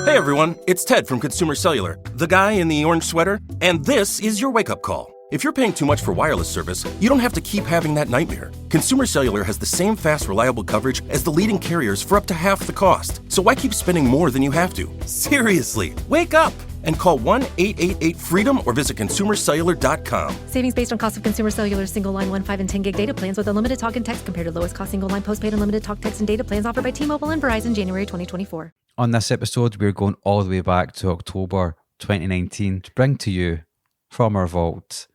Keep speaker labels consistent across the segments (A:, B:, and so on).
A: Hey everyone, it's Ted from Consumer Cellular, the guy in the orange sweater, and this is your wake-up call. If you're paying too much for wireless service, you don't have to keep having that nightmare. Consumer Cellular has the same fast, reliable coverage as the leading carriers for up to half the cost. So why keep spending more than you have to? Seriously, wake up and call 1-888-FREEDOM or visit consumercellular.com.
B: Savings based on cost of Consumer Cellular single line 1, 5, and 10 gig data plans with unlimited talk and text compared to lowest cost single line postpaid unlimited talk, text, and data plans offered by T-Mobile and Verizon January 2024.
C: On this episode, we're going all the way back to October 2019 to bring to you, from our vault,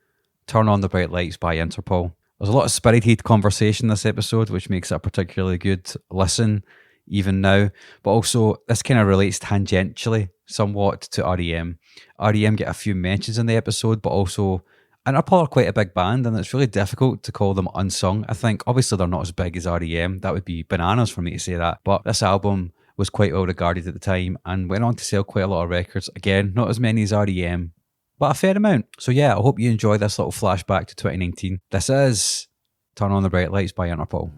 C: Turn on the Bright Lights by Interpol. There's a lot of spirited conversation in this episode, which makes it a particularly good listen, even now. But also, this kind of relates tangentially somewhat to R.E.M. R.E.M. get a few mentions in the episode, but also Interpol are quite a big band, and it's really difficult to call them unsung. I think, obviously, they're not as big as R.E.M. That would be bananas for me to say that. But this album was quite well regarded at the time and went on to sell quite a lot of records. Again, not as many as R.E.M., but a fair amount. So yeah, I hope you enjoy this little flashback to 2019. This is Turn on the Bright Lights by Interpol.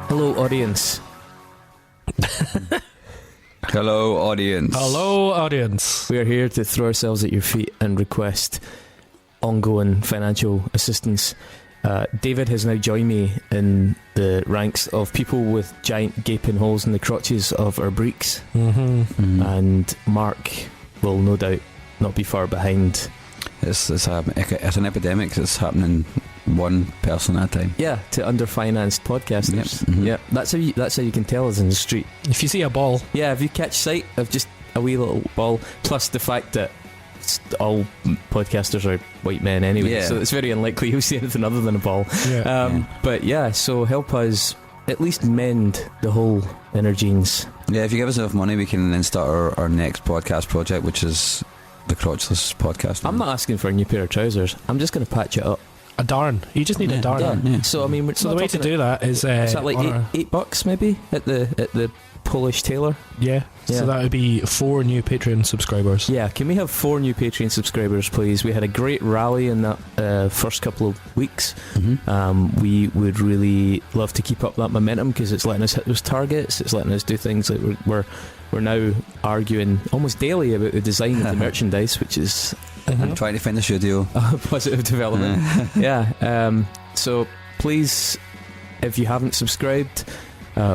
D: Hello, audience.
E: Hello, audience.
F: Hello, audience.
D: We are here to throw ourselves at your feet and request ongoing financial assistance. David has now joined me in the ranks of people with giant gaping holes in the crotches of our breeks. And Mark will no doubt not be far behind.
E: It's an epidemic that's happening one person at a time.
D: Yeah, to underfinanced podcasters.
E: Yep. Mm-hmm.
D: Yeah, that's how you can tell us in the street.
F: If you see a ball,
D: yeah, if you catch sight of just a wee little ball, plus the fact that all podcasters are white men anyway, so it's very unlikely you'll see anything other than a ball. But yeah, so help us at least mend the hole in our jeans.
E: Yeah, if you give us enough money, we can then start our next podcast project, which is the Crotchless Podcast.
D: I'm not asking for a new pair of trousers. I'm just going to patch it up.
F: a darn. You just need a darn.
D: Yeah. So I mean,
F: so the way to do that is
D: that like $8 maybe at the Polish tailor?
F: Yeah. So that would be 4 new Patreon subscribers.
D: Yeah, can we have 4 new Patreon subscribers, please? We had a great rally in that first couple of weeks. We would really love to keep up that momentum because it's letting us hit those targets. It's letting us do things like we're now arguing almost daily about the design of the merchandise, which is
E: I'm trying to find the studio.
D: A positive development. So please, if you haven't subscribed,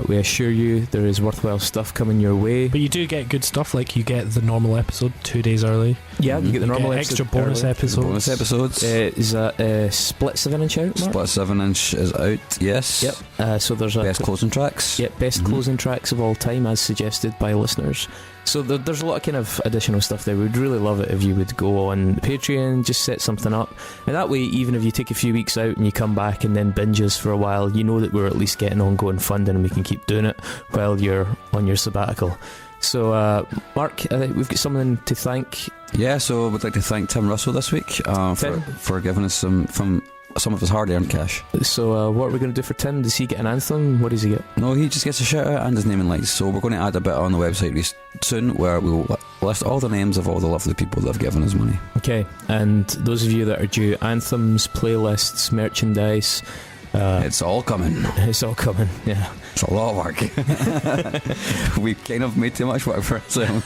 D: we assure you there is worthwhile stuff coming your way.
F: But you do get good stuff, like you get the normal episode 2 days early.
D: Yeah, you get the normal
F: extra bonus episodes.
E: Bonus episodes.
D: Is that split 7-inch out, Mark?
E: Split 7-inch is out, yes.
D: Yep. So there's
E: best closing tracks.
D: Yep, best closing tracks of all time, as suggested by listeners. So there's a lot of kind of additional stuff there. We'd really love it if you would go on Patreon, just set something up, and that way, even if you take a few weeks out and you come back and then binge us for a while, you know that we're at least getting ongoing funding and we can keep doing it while you're on your sabbatical. So Mark, we've got someone to thank.
E: Yeah, so we'd like to thank Tim Russell this week for giving us some of his hard-earned cash.
D: So what are we going to do for Tim? Does he get an anthem? What does he get?
E: No, he just gets a shout out and his name and lights. So we're going to add a bit on the website soon where we'll list all the names of all the lovely people that have given us money.
D: Okay, and those of you that are due anthems, playlists, merchandise,
E: it's all coming.
D: It's all coming, yeah.
E: It's a lot of work. We kind of made too much work for ourselves.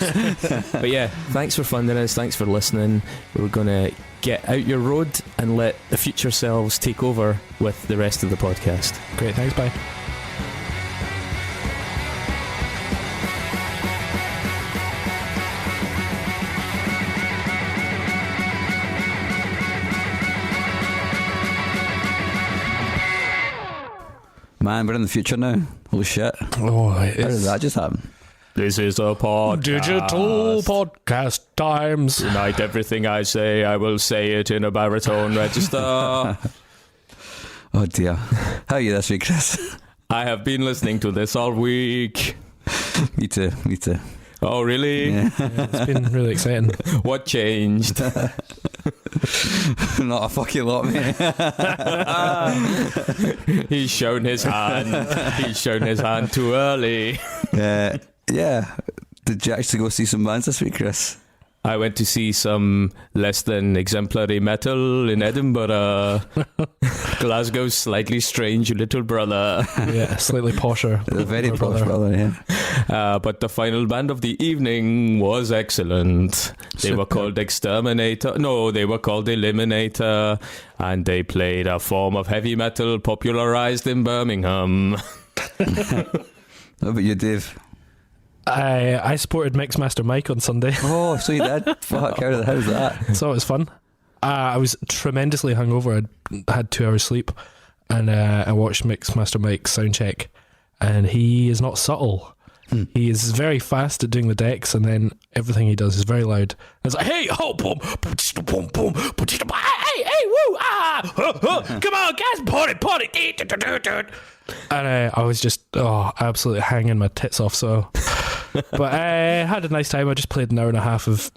D: But yeah, thanks for funding us, thanks for listening. We're going to get out your road and let the future selves take over with the rest of the podcast.
F: Great, thanks, bye.
E: Man, we're in the future now. Holy shit.
F: Oh,
E: How did that just happen?
D: This is a podcast.
F: Digital podcast times.
D: Tonight, everything I say, I will say it in a baritone register.
E: Oh dear. How are you this week, Chris?
D: I have been listening to this all week.
E: Me too.
D: Oh, really?
E: Yeah.
F: Yeah, it's been really exciting.
D: What changed?
E: Not a fucking lot, mate.
D: He's shown his hand. He's shown his hand too early.
E: Yeah. Did you actually go see some bands this week, Chris?
D: I went to see some less than exemplary metal in Edinburgh. Glasgow's slightly strange little brother.
F: Yeah, slightly posher.
E: The very posh brother, yeah.
D: But the final band of the evening was excellent. They were called Exterminator. No, they were called Eliminator. And they played a form of heavy metal popularised in Birmingham.
E: What about you, Dave?
F: I supported Mixmaster Mike on Sunday.
E: Oh, so you did? Fuck, how was that?
F: So it was fun. I was tremendously hungover. I had 2 hours sleep, and I watched Mixmaster Mike's soundcheck, and he is not subtle. He is very fast at doing the decks, and then everything he does is very loud. It's like, hey, ho, boom, boom, boom, hey, woo, come on, guys, party, and I was just absolutely hanging my tits off. So, but I had a nice time. I just played an hour and a half of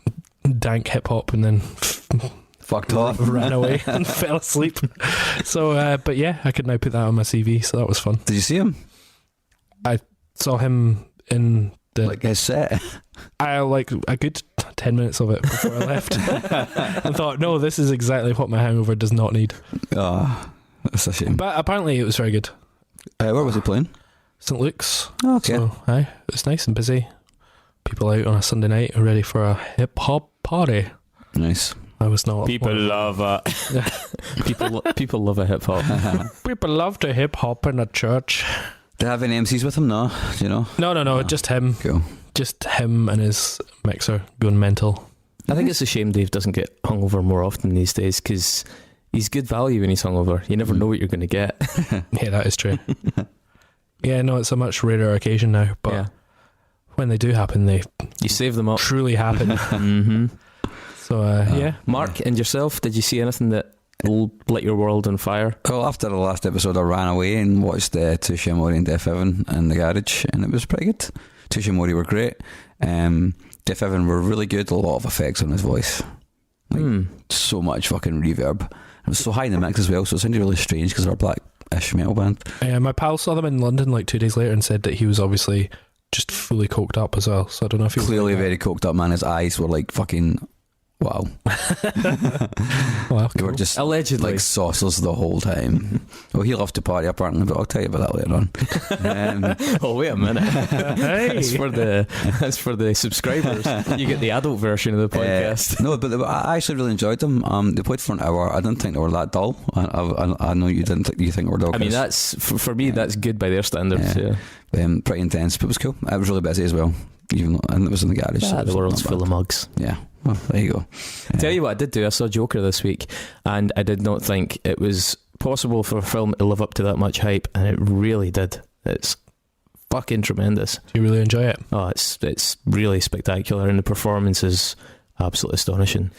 F: dank hip hop, and then
E: Fucked off.
F: ran away and fell asleep. So, but yeah, I could now put that on my CV. So that was fun.
E: Did you see him?
F: I saw him in the
E: Like his set?
F: I like a good 10 minutes of it before I left and thought, no, this is exactly what my hangover does not need.
E: Oh, that's a shame.
F: But apparently it was very good.
E: Where was he playing?
F: St. Luke's.
E: Oh, okay.
F: So, it was nice and busy. People out on a Sunday night are ready for a hip hop party.
E: Nice.
F: I was not.
D: People love people love a hip hop.
F: People love to hip hop in a church.
E: Do they have any MCs with him? No. Do you know?
F: No, just him.
E: Cool.
F: Just him and his mixer going mental.
D: I think it's a shame Dave doesn't get hungover more often these days, because he's good value when he's hungover. You never know what you're going to get.
F: Yeah, that is true. Yeah, no, it's a much rarer occasion now, but
D: Yeah.
F: when they do happen, they
D: You save them up.
F: truly happen.
D: Mm-hmm.
F: So, yeah.
D: Mark, and yourself, did you see anything that lit your world on fire?
E: Well, after the last episode, I ran away and watched Touche Amore and Def Evan in the garage, and it was pretty good. Touche Amore were great. Def Evan were really good. A lot of effects on his voice. So much fucking reverb. It was so high in the mix as well, so it sounded really strange because they're a black-ish metal band.
F: My pal saw them in London like 2 days later and said that he was obviously just fully coked up as well. So I don't know if he was
E: Clearly
F: like
E: very coked up, man. His eyes were like fucking... Wow.
F: Well,
E: They were just
D: Allegedly.
E: like saucers the whole time. Well, he loved to party apparently, but I'll tell you about that later on.
D: Oh, wait a minute.
F: Hey.
D: That's for the subscribers. You get the adult version of the podcast.
E: No, but I actually really enjoyed them. They played for an hour. I didn't think they were that dull. I know you didn't. You think they were dull?
D: I mean,
E: Chris.
D: that's for me. That's good by their standards.
E: Yeah.
D: Yeah.
E: Pretty intense, but it was cool. I was really busy as well, even though, and it was in the garage. So it was
D: The world's
E: not
D: full
E: bad.
D: of mugs.
E: Yeah. Well, there you go.
D: Tell you what I did do. I saw Joker this week, and I did not think it was possible for a film to live up to that much hype, and it really did. It's fucking tremendous.
F: Do you really enjoy it?
D: Oh, it's really spectacular, and the performance is absolutely astonishing.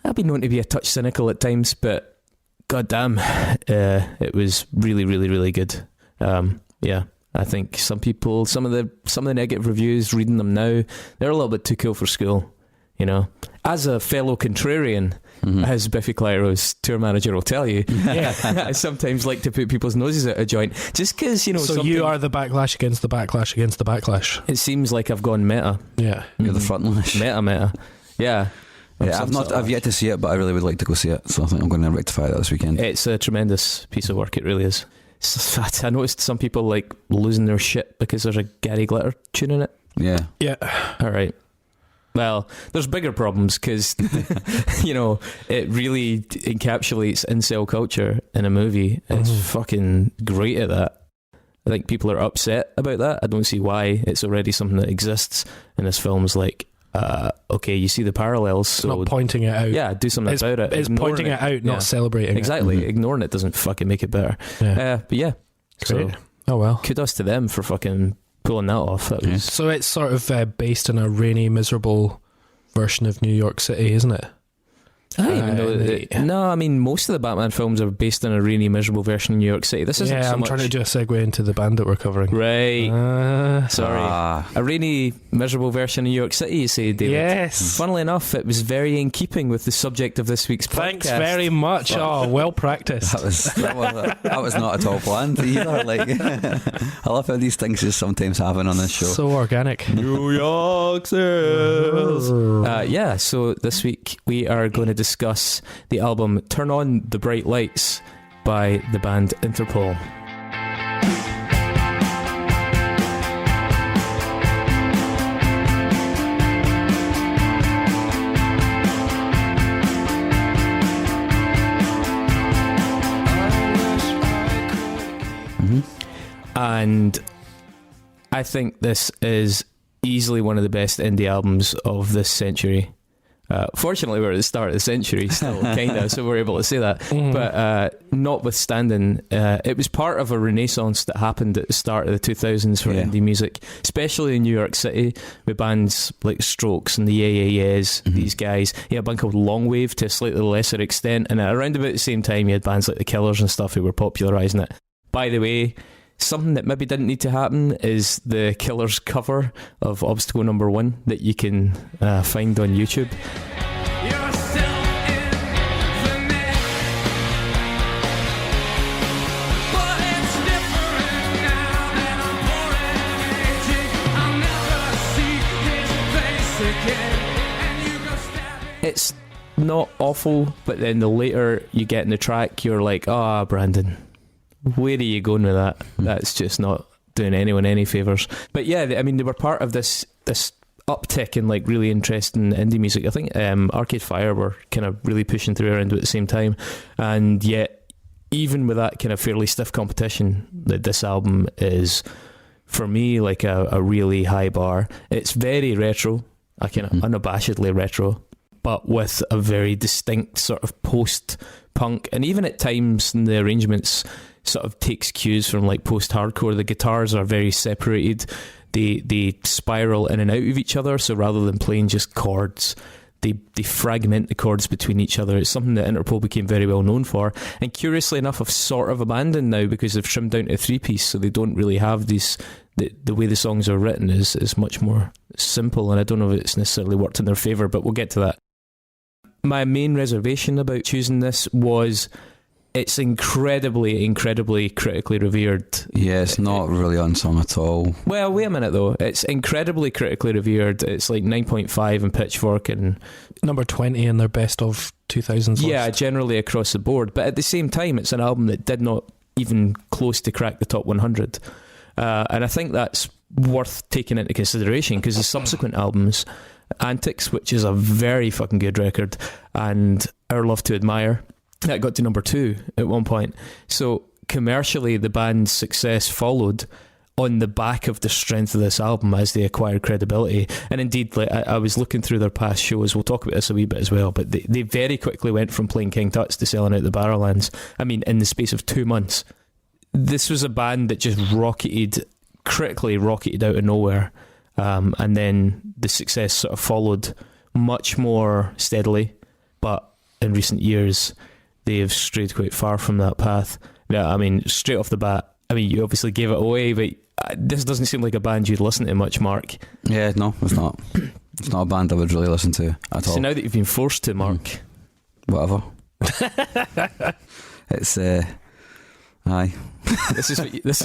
D: I've been known to be a touch cynical at times, but goddamn, it was really, really, really good. Yeah, I think some of the negative reviews, reading them now, they're a little bit too cool for school. You know, as a fellow contrarian, as Biffy Clyro's tour manager will tell you, I sometimes like to put people's noses out of joint, just because, you know.
F: So you are the backlash against the backlash against the backlash.
D: It seems like I've gone meta.
F: Yeah,
E: You're the front lash.
D: Meta. Yeah.
E: Yeah, I've yet to see it, but I really would like to go see it. So I think I'm going to rectify that this weekend.
D: It's a tremendous piece of work. It really is. I noticed some people like losing their shit because there's a Gary Glitter tune in it.
E: Yeah.
D: All right. Well, there's bigger problems because, you know, it really encapsulates incel culture in a movie. It's fucking great at that. I think people are upset about that. I don't see why. It's already something that exists, and this film's like, okay, you see the parallels.
F: it's
D: So
F: not pointing it out.
D: yeah, do something about it.
F: It's
D: Ignoring
F: pointing it out, not celebrating
D: Exactly. Ignoring it doesn't fucking make it better.
F: it. Yeah.
D: But yeah,
F: Great.
D: so
F: Oh well.
D: kudos to them for fucking pulling that off. That was
F: So it's sort of based in a rainy, miserable version of New York City, isn't it?
D: I don't even know no, I mean, most of the Batman films are based on a rainy, miserable version of New York City. This isn't so
F: I'm
D: much...
F: trying to do a segue into the band that we're covering.
D: Right. Sorry.
E: Ah.
D: A rainy, miserable version of New York City, you say, David?
F: Yes.
D: Funnily enough, it was very in keeping with the subject of this week's podcast.
F: Thanks very much. Oh, well practiced.
E: That was not at all planned either. Like, I love how these things just sometimes happen on this show.
F: So organic.
D: New York City. So this week we are going to discuss the album Turn On the Bright Lights by the band Interpol. And I think this is easily one of the best indie albums of this century. Fortunately, we're at the start of the century still, kind of, so we're able to say that. But notwithstanding, it was part of a renaissance that happened at the start of the 2000s for indie music, especially in New York City, with bands like Strokes and the Yeah, these guys. You had a band called Longwave to a slightly lesser extent, and around about the same time, you had bands like the Killers and stuff who were popularising it. By the way, something that maybe didn't need to happen is the Killers cover of Obstacle Number 1 that you can find on YouTube. It's not awful, but then the later you get in the track, you're like, Brandon, where are you going with that? That's just not doing anyone any favours. But yeah, I mean, they were part of this uptick in like really interesting indie music. I think Arcade Fire were kind of really pushing through around at the same time, and yet even with that kind of fairly stiff competition, that this album is for me like a really high bar. It's very retro, I kind of unabashedly retro, but with a very distinct sort of post-punk, and even at times in the arrangements sort of takes cues from like post-hardcore. The guitars are very separated. They spiral in and out of each other, so rather than playing just chords, they fragment the chords between each other. It's something that Interpol became very well known for, and curiously enough have sort of abandoned now because they've trimmed down to a 3-piece, so they don't really have these... The way the songs are written is much more simple, and I don't know if it's necessarily worked in their favour, but we'll get to that. My main reservation about choosing this was it's incredibly, incredibly critically revered.
E: Yeah, it's not really unsung at all.
D: Well, wait a minute though. It's incredibly critically revered. It's like 9.5 in Pitchfork and
F: number 20 in their best of 2000s
D: yeah,
F: list.
D: Generally across the board. But at the same time, it's an album that did not even close to crack the top 100. And I think that's worth taking into consideration because the subsequent albums, Antics, which is a very fucking good record, and Our Love to Admire, that got to number 2 at one point. So commercially, the band's success followed on the back of the strength of this album as they acquired credibility. And indeed, like, I was looking through their past shows, we'll talk about this a wee bit as well, but they very quickly went from playing King Tut's to selling out the Barrowlands. I mean, in the space of 2 months. This was a band that just critically rocketed out of nowhere. And then the success sort of followed much more steadily. But in recent years, they have strayed quite far from that path. Yeah, I mean, straight off the bat, I mean, you obviously gave it away, but this doesn't seem like a band you'd listen to much, Mark.
E: Yeah, no, it's not. It's not a band I would really listen to at all.
D: So now that you've been forced to, Mark.
E: Whatever. It's, aye.
D: This is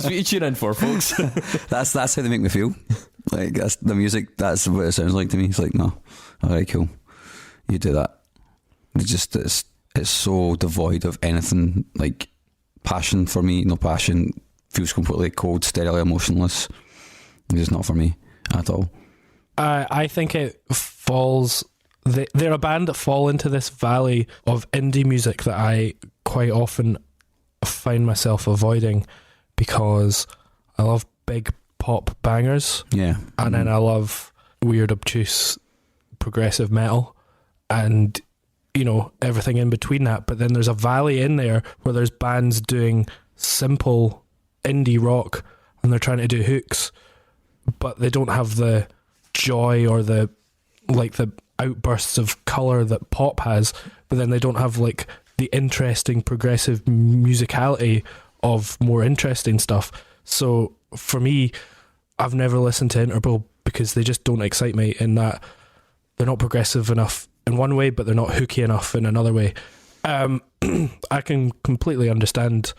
D: what you tune in for, folks.
E: That's how they make me feel. Like, that's the music, that's what it sounds like to me. It's like, no, alright, cool. You do that. It's so devoid of anything like passion for me. No passion. Feels completely cold, sterile, emotionless. It's just not for me at all.
F: I think it falls... They're a band that fall into this valley of indie music that I quite often find myself avoiding because I love big pop bangers.
E: Yeah.
F: And then I love weird, obtuse, progressive metal. And... you know, everything in between that, but then there's a valley in there where there's bands doing simple indie rock and they're trying to do hooks but they don't have the joy or the outbursts of colour that pop has, but then they don't have like the interesting progressive musicality of more interesting stuff. So for me, I've never listened to Interpol because they just don't excite me in that they're not progressive enough in one way, but they're not hooky enough in another way. I can completely understand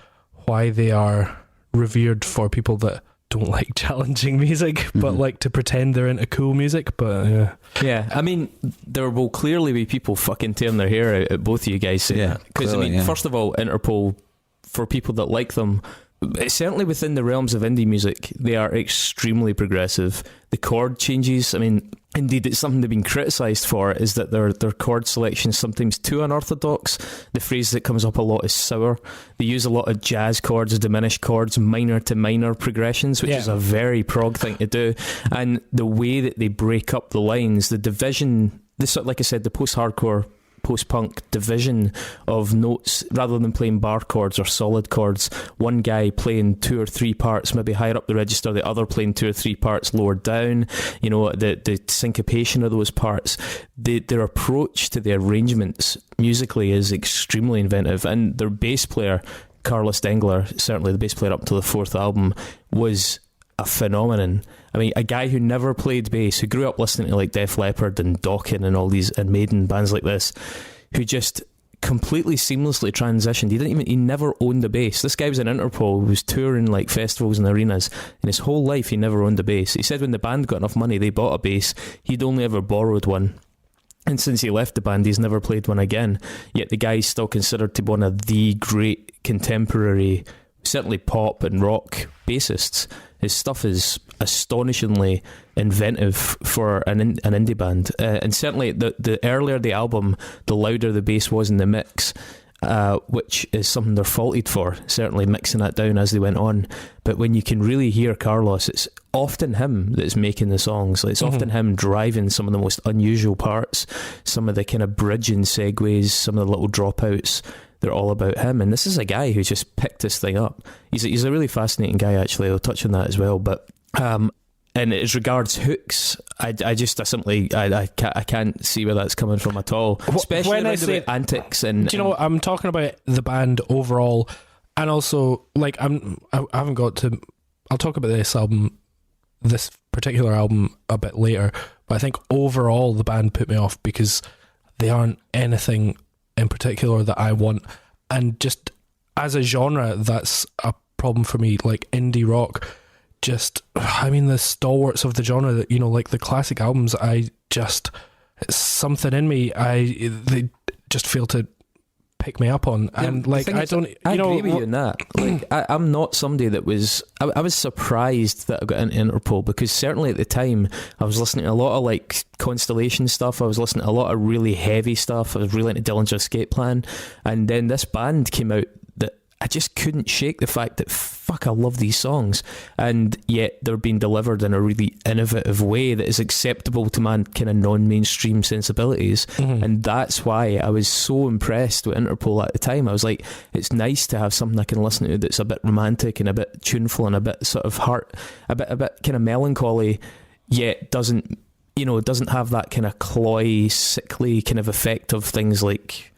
F: why they are revered for people that don't like challenging music, but like to pretend they're into cool music. But
D: yeah, I mean, there will clearly be people fucking tearing their hair out at both of you guys saying that. Because I mean, first of all, Interpol, for people that like them, certainly within the realms of indie music, they are extremely progressive. The chord changes, I mean, indeed, it's something they've been criticised for, is that their chord selection is sometimes too unorthodox. The phrase that comes up a lot is sour. They use a lot of jazz chords, diminished chords, minor to minor progressions, which is a very prog thing to do. And the way that they break up the lines, the division, like I said, the post-hardcore, post-punk division of notes, rather than playing bar chords or solid chords, one guy playing 2 or 3 parts maybe higher up the register, the other playing 2 or 3 parts lower down, you know, the syncopation of those parts, their approach to the arrangements musically is extremely inventive. And their bass player, Carlos Dengler, certainly the bass player up until the 4th album, was a phenomenon. I mean, a guy who never played bass, who grew up listening to like Def Leppard and Dokken and all these, and Maiden, bands like this, who just completely seamlessly transitioned. He never owned a bass. This guy was in Interpol, who was touring like festivals and arenas, and his whole life he never owned a bass. He said when the band got enough money, they bought a bass. He'd only ever borrowed one. And since he left the band, he's never played one again. Yet the guy's still considered to be one of the great contemporary, certainly pop and rock bassists. His stuff is astonishingly inventive for an indie band. And certainly the earlier the album, the louder the bass was in the mix, which is something they're faulted for, certainly mixing that down as they went on. But when you can really hear Carlos, it's often him that's making the songs. It's often him driving some of the most unusual parts, some of the kind of bridging segues, some of the little dropouts. They're all about him, and this is a guy who just picked this thing up. He's a really fascinating guy, actually. I'll touch on that as well. But and as regards hooks, I can't see where that's coming from at all. Especially when I say antics and. Do
F: you know what I'm talking about? The band overall, and also like I haven't got to. I'll talk about this particular album a bit later. But I think overall the band put me off because they aren't anything in particular that I want, and just as a genre that's a problem for me. Like indie rock, just the stalwarts of the genre, that, you know, like the classic albums, it's something in me they just fail to pick me up on. And like I agree
D: with you in that. Like I'm not somebody that was I was surprised that I got into Interpol, because certainly at the time I was listening to a lot of like Constellation stuff, I was listening to a lot of really heavy stuff, I was really into Dillinger Escape Plan, and then this band came out that I just couldn't shake the fact that fuck, I love these songs, and yet they're being delivered in a really innovative way that is acceptable to my kind of non-mainstream sensibilities. And that's why I was so impressed with Interpol at the time. I was like, it's nice to have something I can listen to that's a bit romantic and a bit tuneful and a bit sort of a bit kind of melancholy, yet doesn't have that kind of cloy, sickly kind of effect of things like,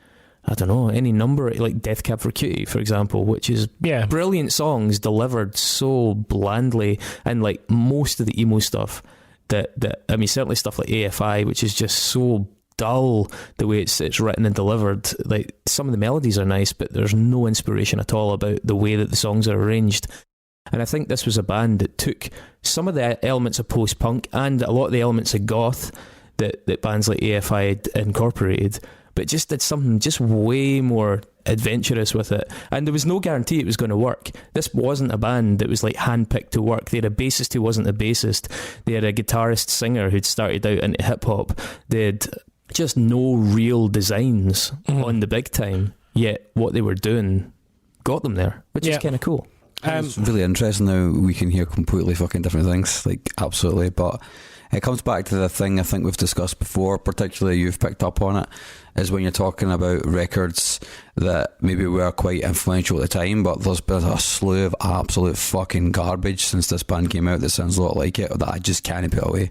D: I don't know, any number, like Death Cab for Cutie, for example, which is brilliant songs delivered so blandly, and like most of the emo stuff that I mean, certainly stuff like AFI, which is just so dull the way it's written and delivered. Like some of the melodies are nice, but there's no inspiration at all about the way that the songs are arranged. And I think this was a band that took some of the elements of post-punk and a lot of the elements of goth that bands like AFI had incorporated, but just did something just way more adventurous with it. And there was no guarantee it was going to work. This wasn't a band that was like handpicked to work. They had a bassist who wasn't a bassist. They had a guitarist singer who'd started out into hip-hop. They had just no real designs on the big time, yet what they were doing got them there, which is kind of cool.
E: It's really interesting how we can hear completely fucking different things, like absolutely. But It comes back to the thing I think we've discussed before, particularly you've picked up on it, is when you're talking about records that maybe were quite influential at the time, but there's been a slew of absolute fucking garbage since this band came out that sounds a lot like it, that I just can't put away.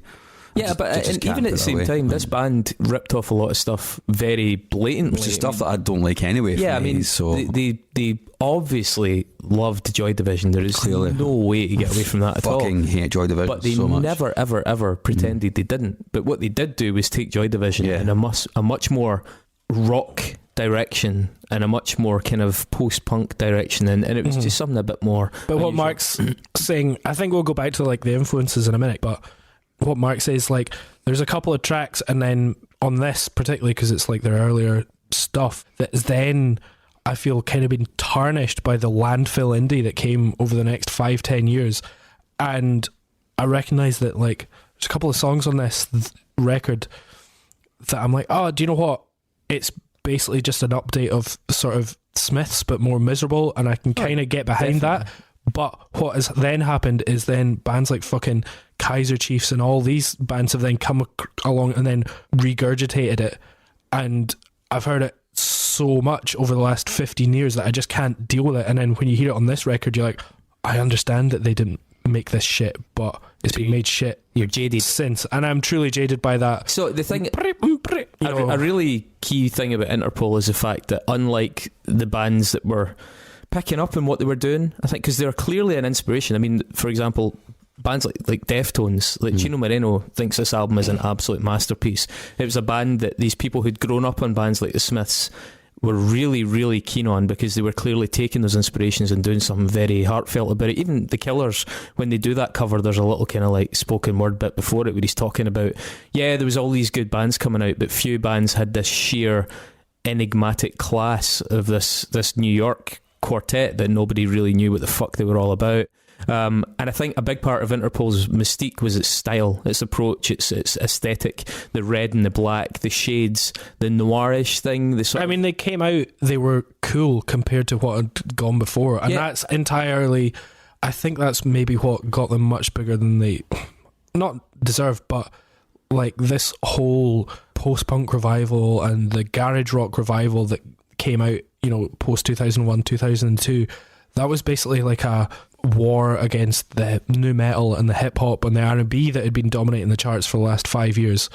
D: Yeah, but even at the same time, this band ripped off a lot of stuff very blatantly.
E: Which is stuff that I don't like anyway.
D: Yeah, I mean,
E: so
D: they obviously loved Joy Division. There is
E: clearly
D: no way to get away from that at all.
E: Fucking hate Joy Division
D: but they
E: so much.
D: never, ever, ever pretended they didn't. But what they did do was take Joy Division in a much more rock direction and a much more kind of post-punk direction, and it was just something a bit more
F: But what
D: unusual.
F: Mark's saying, I think we'll go back to like the influences in a minute, but what Mark says, like, there's a couple of tracks, and then on this particularly, because it's like their earlier stuff, that's then I feel kind of been tarnished by the landfill indie that came over the next 5-10 years. And I recognise that, like, there's a couple of songs on this record that I'm like, oh, do you know what? It's basically just an update of sort of Smiths, but more miserable, and I can kind of get behind that. But what has then happened is then bands like fucking Kaiser Chiefs and all these bands have then come along and then regurgitated it, and I've heard it so much over the last 15 years that I just can't deal with it. And then when you hear it on this record, you're like, I understand that they didn't make this shit, but it's been made shit.
D: You're jaded
F: since, and I'm truly jaded by that.
D: So the thing, a really key thing about Interpol is the fact that unlike the bands that were picking up on what they were doing, I think, because they're clearly an inspiration. I mean, for example, bands like Deftones, like Chino Moreno thinks this album is an absolute masterpiece. It was a band that these people who'd grown up on bands like the Smiths were really, really keen on, because they were clearly taking those inspirations and doing something very heartfelt about it. Even the Killers, when they do that cover, there's a little kind of like spoken word bit before it where he's talking about, yeah, there was all these good bands coming out, but few bands had this sheer enigmatic class of this New York quartet that nobody really knew what the fuck they were all about. And I think a big part of Interpol's mystique was its style, its approach, its aesthetic, the red and the black, the shades, the noirish thing. I
F: mean, they came out, they were cool compared to what had gone before, and that's entirely, I think that's maybe what got them much bigger than they not deserved, but like this whole post-punk revival and the garage rock revival that came out, you know, post 2001, 2002, that was basically like a war against the nu metal and the hip hop and the R&B that had been dominating the charts for the last 5 years.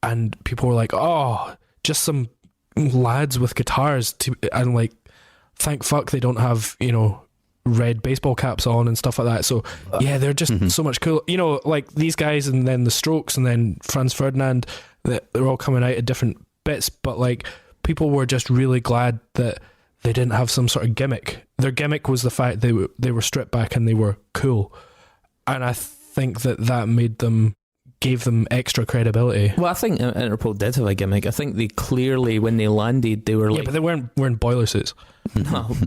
F: And people were like, oh, just some lads with guitars and like, thank fuck they don't have, you know, red baseball caps on and stuff like that. So yeah, they're just so much cool, you know, like these guys, and then the Strokes, and then Franz Ferdinand, they're all coming out at different bits, but like people were just really glad that they didn't have some sort of gimmick. Their gimmick was the fact they were stripped back and they were cool, and I think that gave them extra credibility.
D: Well, I think Interpol did have a gimmick. I think they clearly, when they landed, they were like,
F: but they weren't wearing boiler suits.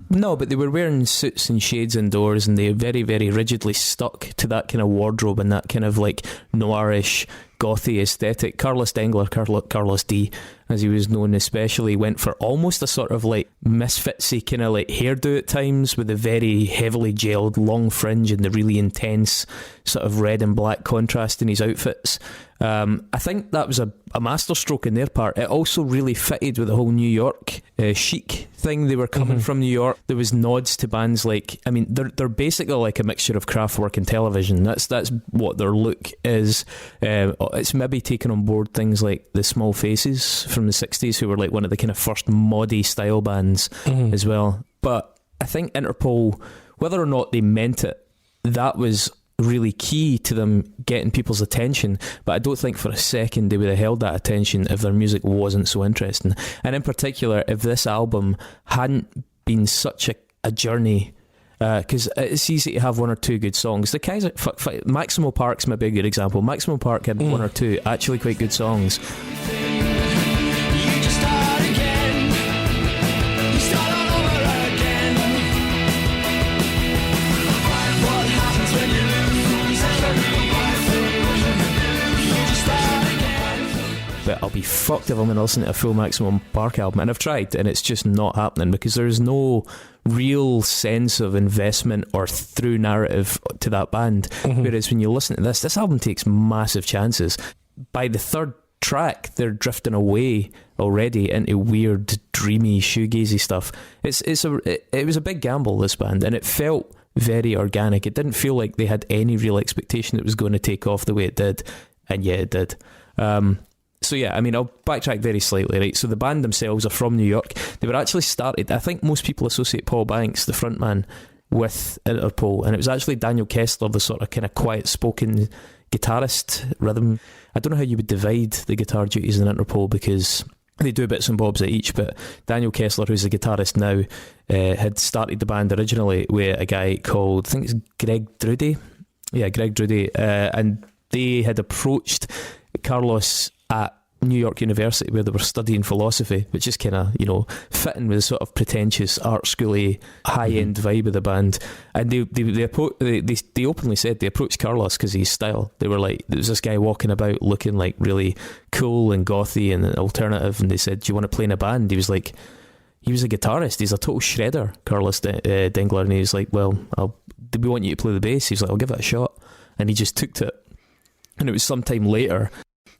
D: No, but they were wearing suits and shades indoors, and they very, very rigidly stuck to that kind of wardrobe and that kind of like noirish, gothy aesthetic. Carlos Dengler, Carlos D, as he was known, especially went for almost a sort of like misfitsy kind of like hairdo at times, with the very heavily gelled long fringe and the really intense sort of red and black contrast in his outfits. I think that was a masterstroke in their part. It also really fitted with the whole New York chic thing. They were coming from New York. There was nods to bands like, I mean, they're basically like a mixture of Kraftwerk and Television. That's what their look is. It's maybe taken on board things like the Small Faces from the 60s, who were like one of the kind of first moddy style bands as well. But I think Interpol, whether or not they meant it, that was really key to them getting people's attention. But I don't think for a second they would have held that attention if their music wasn't so interesting. And in particular, if this album hadn't been such a journey, because it's easy to have one or two good songs. The Kaiser Maximo Park's maybe a good example. Maximo Park had one or two actually quite good songs. But I'll be fucked if I'm going to listen to a full Maximum Park album, and I've tried, and it's just not happening, because there's no real sense of investment or through narrative to that band. Whereas when you listen to this album takes massive chances. By the third track, they're drifting away already into weird, dreamy, shoegazy stuff. It was a big gamble, this band, and it felt very organic. It didn't feel like they had any real expectation it was going to take off the way it did, and yet it did. So yeah, I mean, I'll backtrack very slightly, right? So the band themselves are from New York. They were actually started, I think most people associate Paul Banks, the frontman, with Interpol, and it was actually Daniel Kessler, the sort of kind of quiet spoken guitarist, rhythm. I don't know how you would divide the guitar duties in Interpol, because they do bits and bobs at each, but Daniel Kessler, who's the guitarist now, had started the band originally with a guy called, I think it's Greg Drudy. Yeah, Greg Drudy. And they had approached Carlos at New York University, where they were studying philosophy, which is kind of, you know, fitting with the sort of pretentious art schooly high-end vibe of the band. And they openly said they approached Carlos because of his style. They were like, there was this guy walking about looking like really cool and gothy and alternative, and they said, do you want to play in a band? He was like, he was a guitarist, he's a total shredder, Carlos Dengler, and he was like, well, we want you to play the bass. He was like, I'll give it a shot. And he just took to it. And it was sometime later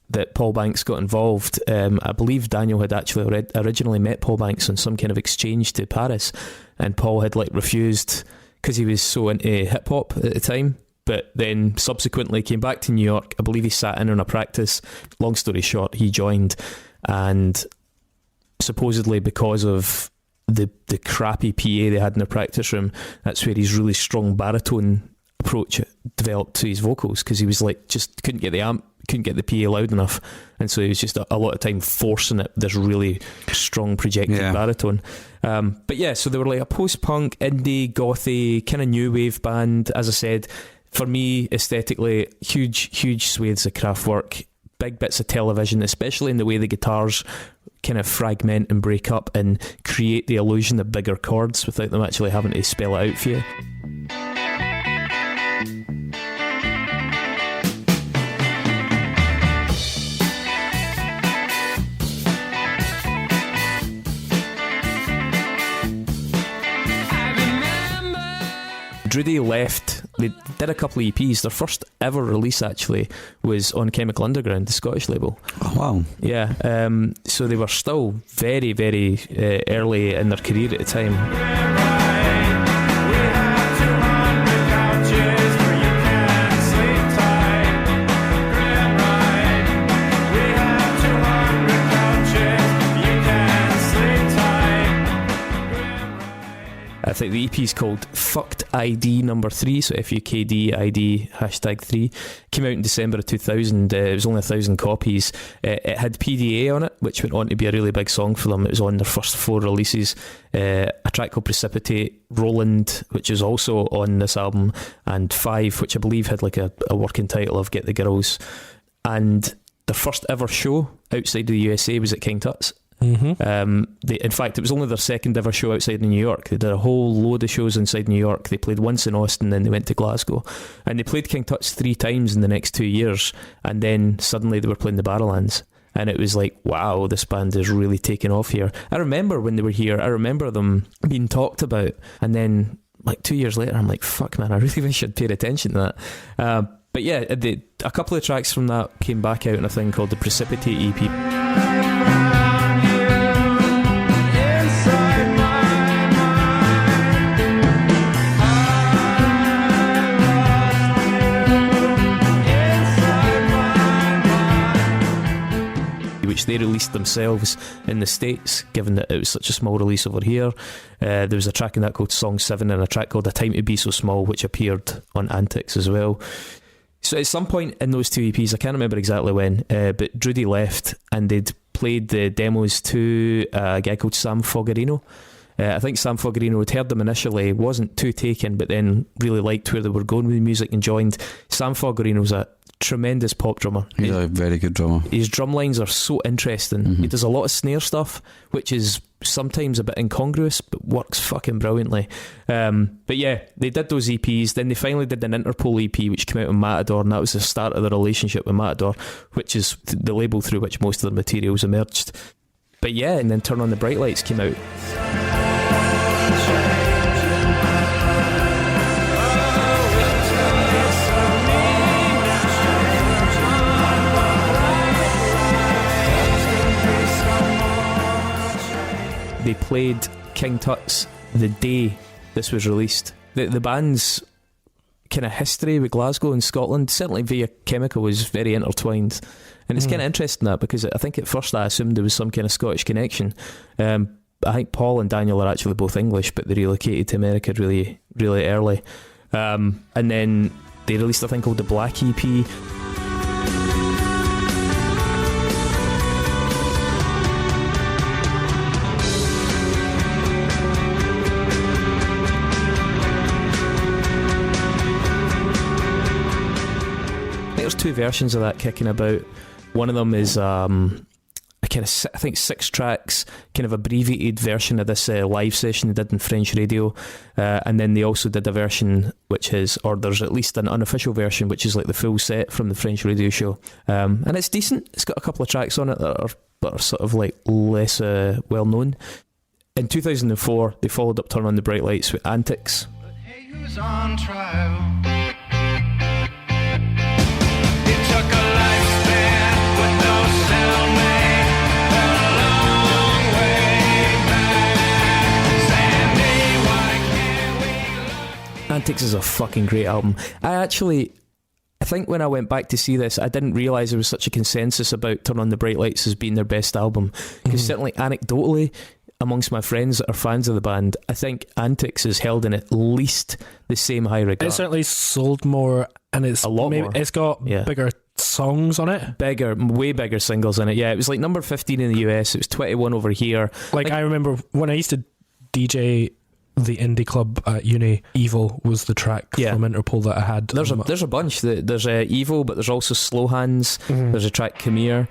D: that Paul Banks got involved. I believe Daniel had actually originally met Paul Banks on some kind of exchange to Paris, and Paul had like refused because he was so into hip hop at the time, but then subsequently came back to New York. I believe he sat in on a practice. Long story short, he joined, and supposedly because of the crappy PA they had in the practice room, that's where his really strong baritone approach developed to his vocals, because he was like, just couldn't get the PA loud enough, and so he was just a lot of time forcing it, this really strong projected baritone. But yeah, so they were like a post-punk, indie, gothy, kind of new wave band. As I said, for me, aesthetically, huge swathes of Kraftwerk, big bits of television, especially in the way the guitars kind of fragment and break up and create the illusion of bigger chords without them actually having to spell it out for you. Drudy left. They did a couple of EPs. Their first ever release actually was on Chemical Underground, the Scottish label.
E: Oh wow.
D: Yeah. So they were still very, very early in their career at the time. I think the EP is called Fucked ID number 3, so FUKD ID #3. Came out in December of 2000. It was only 1,000 copies. It had PDA on it, which went on to be a really big song for them. It was on their first 4 releases. A track called Precipitate, Roland, which is also on this album, and 5, which I believe had like a working title of Get the Girls. And their first ever show outside of the USA was at King Tut's. In fact, it was only their second ever show outside of New York. They did a whole load of shows inside New York. They played once in Austin, then they went to Glasgow, and they played King Tut's 3 times in the next 2 years, and then suddenly they were playing the Barrowlands, and it was like, wow, this band is really taking off here. I remember when they were here, I remember them being talked about, and then like 2 years later I'm like, fuck man, I really wish I'd paid attention to that. But yeah, a couple of tracks from that came back out in a thing called the Precipitate EP. Which they released themselves in the States, given that it was such a small release over here. There was a track in that called Song 7 and a track called A Time to Be So Small, which appeared on Antics as well. So at some point in those 2 EPs, I can't remember exactly when, but Drudy left and they'd played the demos to a guy called Sam Fogarino. I think Sam Fogarino had heard them initially, wasn't too taken, but then really liked where they were going with the music and joined. Sam Fogarino's a tremendous pop drummer.
E: He's a very good drummer.
D: His drum lines are so interesting. He does a lot of snare stuff, which is sometimes a bit incongruous, but works fucking brilliantly. But yeah, they did those EPs. Then they finally did an Interpol EP, which came out on Matador, and that was the start of their relationship with Matador, which is the label through which most of their materials emerged. But yeah, and then Turn on the Bright Lights came out. they played King Tut's the day this was released. The band's kind of history with Glasgow and Scotland, certainly via Chemical, was very intertwined. And it's kind of interesting that, because I think at first I assumed there was some kind of Scottish connection. I think Paul and Daniel are actually both English, but they relocated to America really, really early. And then they released a thing called the Black EP. There's two versions of that kicking about. One of them is a kind of, I think, 6 tracks, kind of abbreviated version of this live session they did in French radio, and then they also did a version which is, or there's at least an unofficial version which is like the full set from the French radio show, and it's decent. It's got a couple of tracks on it that are sort of like less well known. In 2004 they followed up Turn on the Bright Lights with Antics.
G: But hey, who's on trial?
D: Antics is a fucking great album. I think when I went back to see this, I didn't realise there was such a consensus about Turn on the Bright Lights as being their best album. Because certainly anecdotally, amongst my friends that are fans of the band, I think Antics is held in at least the same high regard.
F: It certainly sold more, and it's
D: a lot more.
F: It's got bigger songs on it.
D: Way bigger singles in it. Yeah, it was like number 15 in the US. It was 21 over here.
F: Like I remember when I used to DJ the indie club at uni, Evil was the track from Interpol that I had.
D: There's a bunch. There's Evil, but there's also Slow Hands. There's a track, Come Here.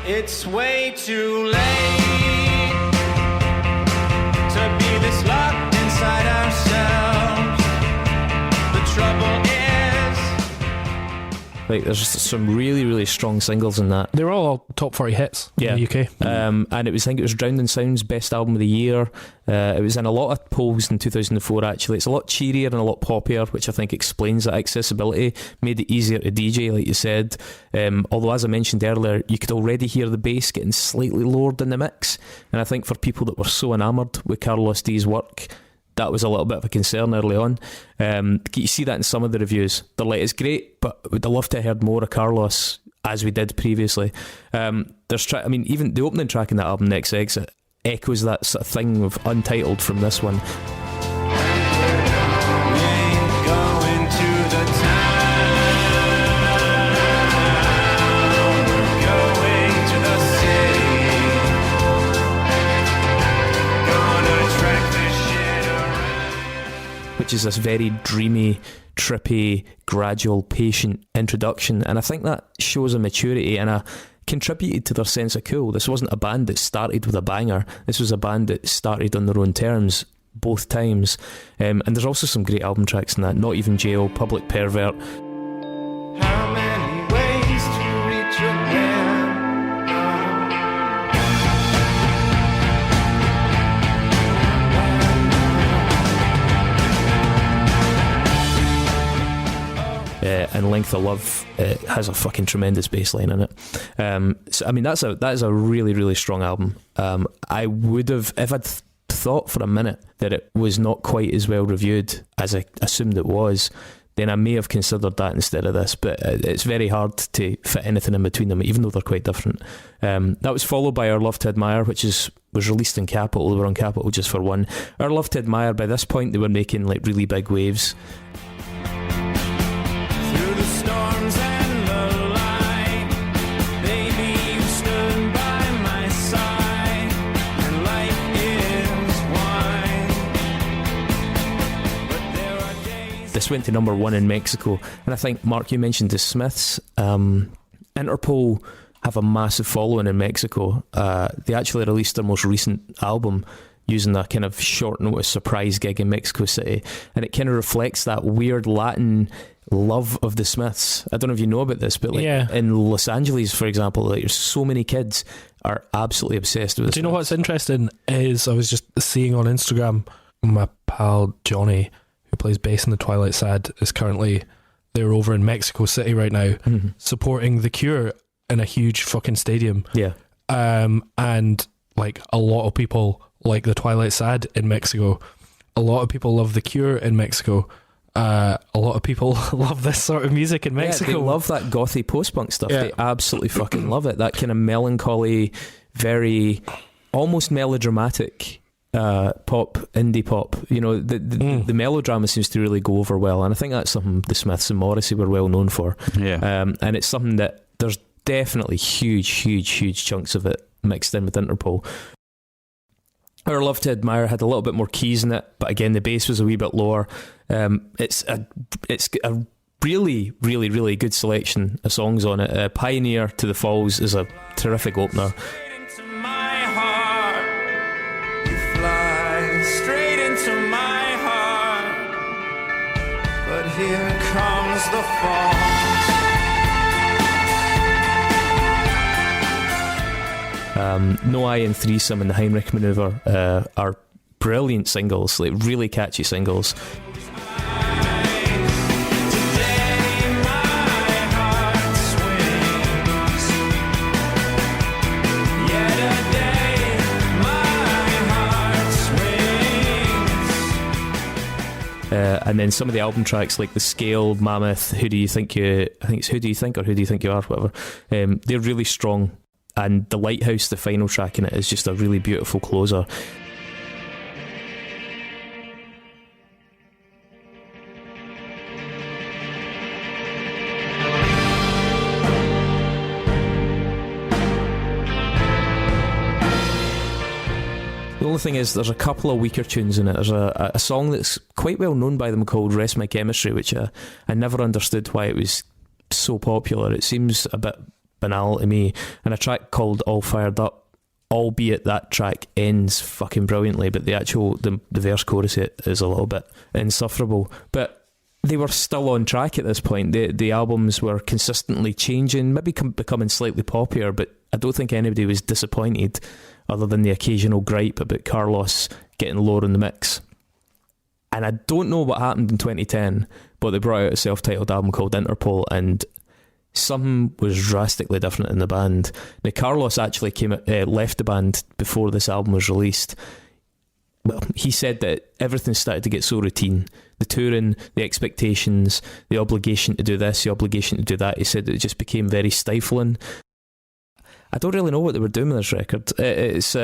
G: It's way too late to be this locked inside ourselves. The trouble is,
D: like, there's some really, really strong singles in that.
F: They were all top 40 hits in the UK.
D: And I think it was Drowning Sound's best album of the year. It was in a lot of polls in 2004, actually. It's a lot cheerier and a lot poppier, which I think explains that accessibility. Made it easier to DJ, like you said. Although, as I mentioned earlier, you could already hear the bass getting slightly lowered in the mix. And I think for people that were so enamoured with Carlos D's work, that was a little bit of a concern early on. You see that in some of the reviews. They're like, it's great, but we'd have loved to have heard more of Carlos, as we did previously. Even the opening track in that album, Next Exit, echoes that sort of thing of Untitled from this one.
G: we ain't going to the town. We're going to the city. Gonna track this shit around.
D: Which is this very dreamy, trippy, gradual, patient introduction. And I think that shows a maturity and contributed to their sense of cool. This wasn't a band that started with a banger. This was a band that started on their own terms both times. And there's also some great album tracks in that. Not Even Jail, Public Pervert.
G: How many ways to reach your hand?
D: And Length of Love has a fucking tremendous bass line in it. That is a really, really strong album. I would have, if I'd thought for a minute that it was not quite as well reviewed as I assumed it was, then I may have considered that instead of this. But it's very hard to fit anything in between them, even though they're quite different. That was followed by Our Love to Admire, which was released in Capitol. They were on Capitol just for one. Our Love to Admire, by this point, they were making like really big waves.
G: Through the storms and the light, baby, you stood by my side, and life is wine. But there are days.
D: This went to number 1 in Mexico, and I think, Mark, you mentioned the Smiths. Interpol have a massive following in Mexico. They actually released their most recent album using a kind of short notice surprise gig in Mexico City, and it kind of reflects that weird Latin love of the Smiths. I don't know if you know about this, but in Los Angeles, for example, like, there's so many kids are absolutely obsessed with the
F: Do you know
D: Smiths.
F: what's interesting is I was just seeing on Instagram, my pal Johnny, who plays bass in the Twilight Sad, is currently, they're over in Mexico City right now, supporting The Cure in a huge fucking stadium.
D: Yeah.
F: and like a lot of people like the Twilight Sad in Mexico. A lot of people love The Cure in Mexico. A lot of people love this sort of music in Mexico.
D: Yeah, they love that gothy post-punk stuff.
F: Yeah.
D: They absolutely fucking love it. That kind of melancholy, very almost melodramatic pop, indie pop. You know, the melodrama seems to really go over well, and I think that's something the Smiths and Morrissey were well known for.
C: Yeah.
D: And it's something that there's definitely huge chunks of it mixed in with Interpol. Our Love to Admire had a little bit more keys in it, but again the bass was a wee bit lower. It's a really good selection of songs on it. Pioneer to the Falls is a terrific opener.
G: Into my heart, you fly straight into my heart, but here comes the fall.
D: No Eye and Threesome and the Heinrich Maneuver are brilliant singles, like really catchy singles. And then some of the album tracks like The Scale, Mammoth, Who Do You Think You Are, whatever, they're really strong. And The Lighthouse, the final track in it, is just a really beautiful closer. The only thing is, there's a couple of weaker tunes in it. There's a song that's quite well known by them called Rest My Chemistry, which I never understood why it was so popular. It seems a bit banal to me. And a track called All Fired Up, albeit that track ends fucking brilliantly, but the verse chorus is a little bit insufferable. But they were still on track at this point. The albums were consistently changing, maybe becoming slightly poppier, but I don't think anybody was disappointed other than the occasional gripe about Carlos getting lower in the mix. And I don't know what happened in 2010, but they brought out a self-titled album called Interpol, and something was drastically different in the band. Now, Carlos actually left the band before this album was released. Well, he said that everything started to get so routine. The touring, the expectations, the obligation to do this, the obligation to do that. He said that it just became very stifling. I don't really know what they were doing with this record. It's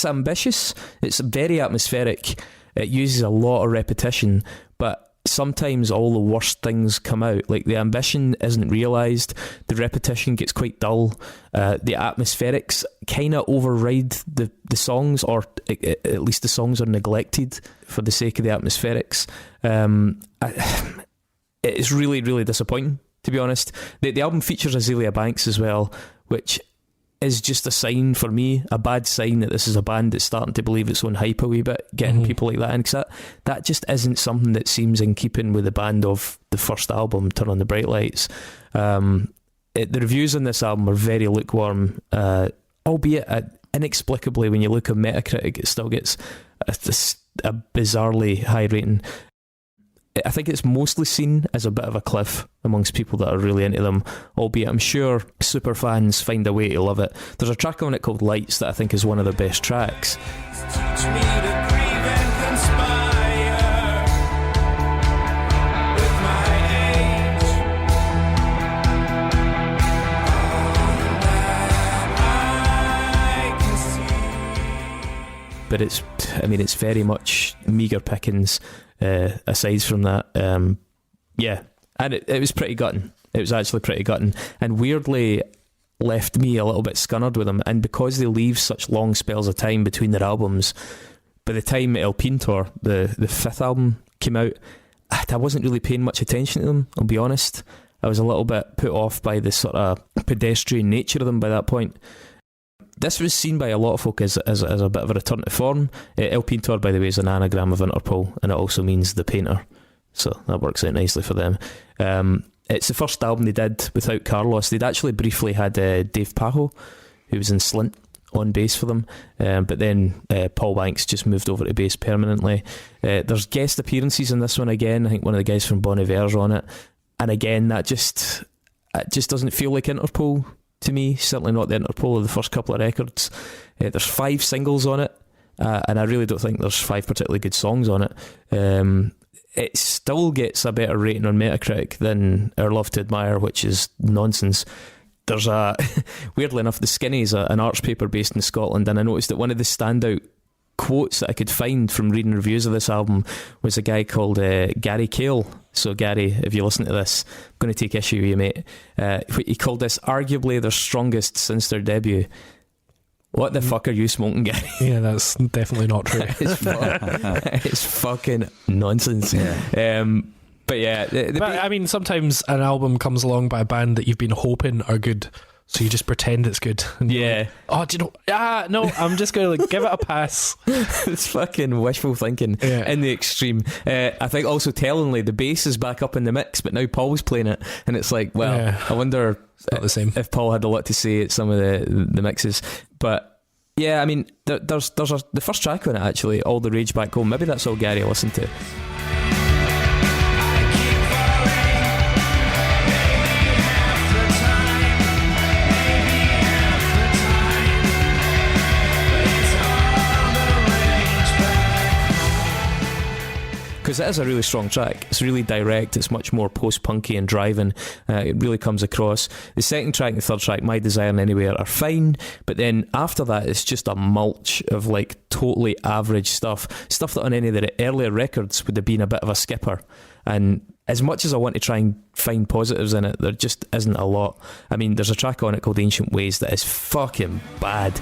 D: ambitious. It's very atmospheric. It uses a lot of repetition, but sometimes all the worst things come out. Like, the ambition isn't realised, the repetition gets quite dull, the atmospherics kind of override the songs, or at least the songs are neglected for the sake of the atmospherics. It's really, really disappointing, to be honest. The album features Azealia Banks as well, which is just a sign for me, a bad sign that this is a band that's starting to believe its own hype a wee bit, getting people like that in, because that just isn't something that seems in keeping with the band of the first album, Turn on the Bright Lights. The reviews on this album are very lukewarm, albeit inexplicably, when you look at Metacritic, it still gets a bizarrely high rating. I think it's mostly seen as a bit of a cliff amongst people that are really into them, albeit I'm sure super fans find a way to love it. There's a track on it called Lights that I think is one of the best tracks.
G: Teach me to grieve and conspire with my age. All that I can see.
D: But it's very much meagre pickings. Aside from that, yeah, and it was pretty gutting. It was actually pretty gutting, and weirdly left me a little bit scunnered with them. And because they leave such long spells of time between their albums, by the time El Pintor, the fifth album, came out, I wasn't really paying much attention to them, I'll be honest. I was a little bit put off by the sort of pedestrian nature of them by that point. This was seen by a lot of folk as a bit of a return to form. El Pintor, by the way, is an anagram of Interpol, and it also means the painter, so that works out nicely for them. It's the first album they did without Carlos. They'd actually briefly had Dave Pajo, who was in Slint, on bass for them, but then Paul Banks just moved over to bass permanently. There's guest appearances in this one again. I think one of the guys from Bon Iver's on it, and again, it just doesn't feel like Interpol to me, certainly not the Interpol of the first couple of records. There's 5 singles on it, and I really don't think there's 5 particularly good songs on it. It still gets a better rating on Metacritic than Our Love to Admire, which is nonsense. There's a weirdly enough, The Skinnies, an arts paper based in Scotland, and I noticed that one of the standout quotes that I could find from reading reviews of this album was a guy called Gary Cale. So Gary, if you listen to this, I'm going to take issue with you, mate. He called this arguably their strongest since their debut. What the fuck are you smoking, Gary?
F: Yeah, that's definitely not true.
D: It's fucking nonsense.
E: Yeah.
D: But yeah,
F: But I mean, sometimes an album comes along by a band that you've been hoping are good, so you just pretend it's good. And you're
D: yeah,
F: like, oh, do you know? No, I'm just going to give it a pass.
D: it's fucking wishful thinking in the extreme. I think also tellingly, the bass is back up in the mix, but now Paul's playing it, and it's like, well,
F: Yeah.
D: I wonder
F: It's not the same.
D: if Paul had a lot to say at some of the mixes. But yeah, I mean, there's the first track on it actually, All the Rage Back Home. Maybe that's all Gary listened to. Because it is a really strong track. It's really direct. It's much more post-punky and driving. It really comes across. The second track and the third track, My Desire and Anywhere, are fine, but then after that it's just a mulch of like totally average stuff that on any of the earlier records would have been a bit of a skipper. And as much as I want to try and find positives in it, there just isn't a lot. I mean, there's a track on it called Ancient Ways that is fucking bad.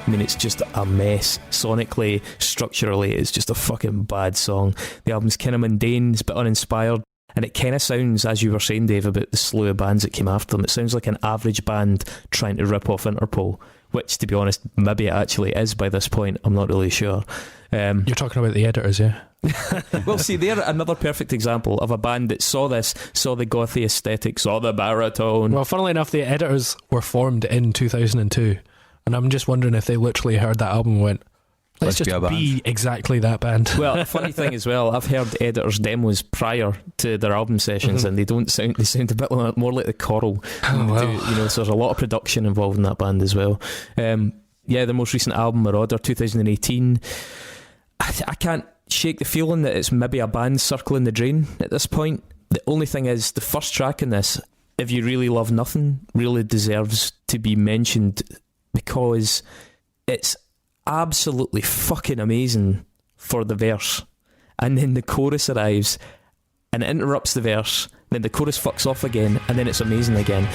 D: I mean, it's just a mess. Sonically, structurally, it's just a fucking bad song. The album's kind of mundane, it's a bit uninspired, and it kind of sounds, as you were saying, Dave, about the slew of bands that came after them. It sounds like an average band trying to rip off Interpol, which, to be honest, maybe it actually is by this point. I'm not really sure.
F: You're talking about the Editors, yeah?
D: Well, see, they're another perfect example of a band that saw the gothy aesthetic, saw the baritone.
F: Well, funnily enough, the Editors were formed in 2002. And I'm just wondering if they literally heard that album and went, let's just be exactly that band.
D: Well, a funny thing as well, I've heard Editors demos prior to their album sessions, and they sound a bit more like the Coral.
F: Oh, well.
D: You know, so there's a lot of production involved in that band as well. Yeah, their most recent album, Marauder, 2018. I can't shake the feeling that it's maybe a band circling the drain at this point. The only thing is, the first track in this, If You Really Love Nothing, really deserves to be mentioned, because it's absolutely fucking amazing for the verse, and then the chorus arrives and it interrupts the verse, then the chorus fucks off again, and then it's amazing again.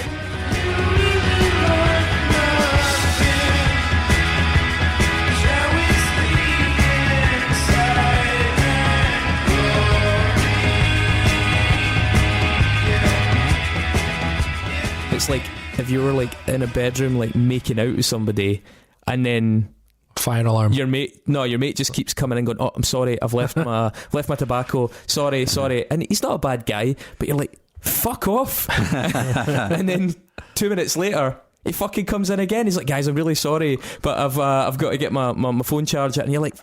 D: It's like if you were like in a bedroom like making out with somebody, and then
F: Fire alarm.
D: your mate just keeps coming in going, oh, I'm sorry, I've left my tobacco, sorry, and he's not a bad guy, but you're like, fuck off. And then 2 minutes later he fucking comes in again, he's like, guys, I'm really sorry, but I've got to get my phone charger, and you're like,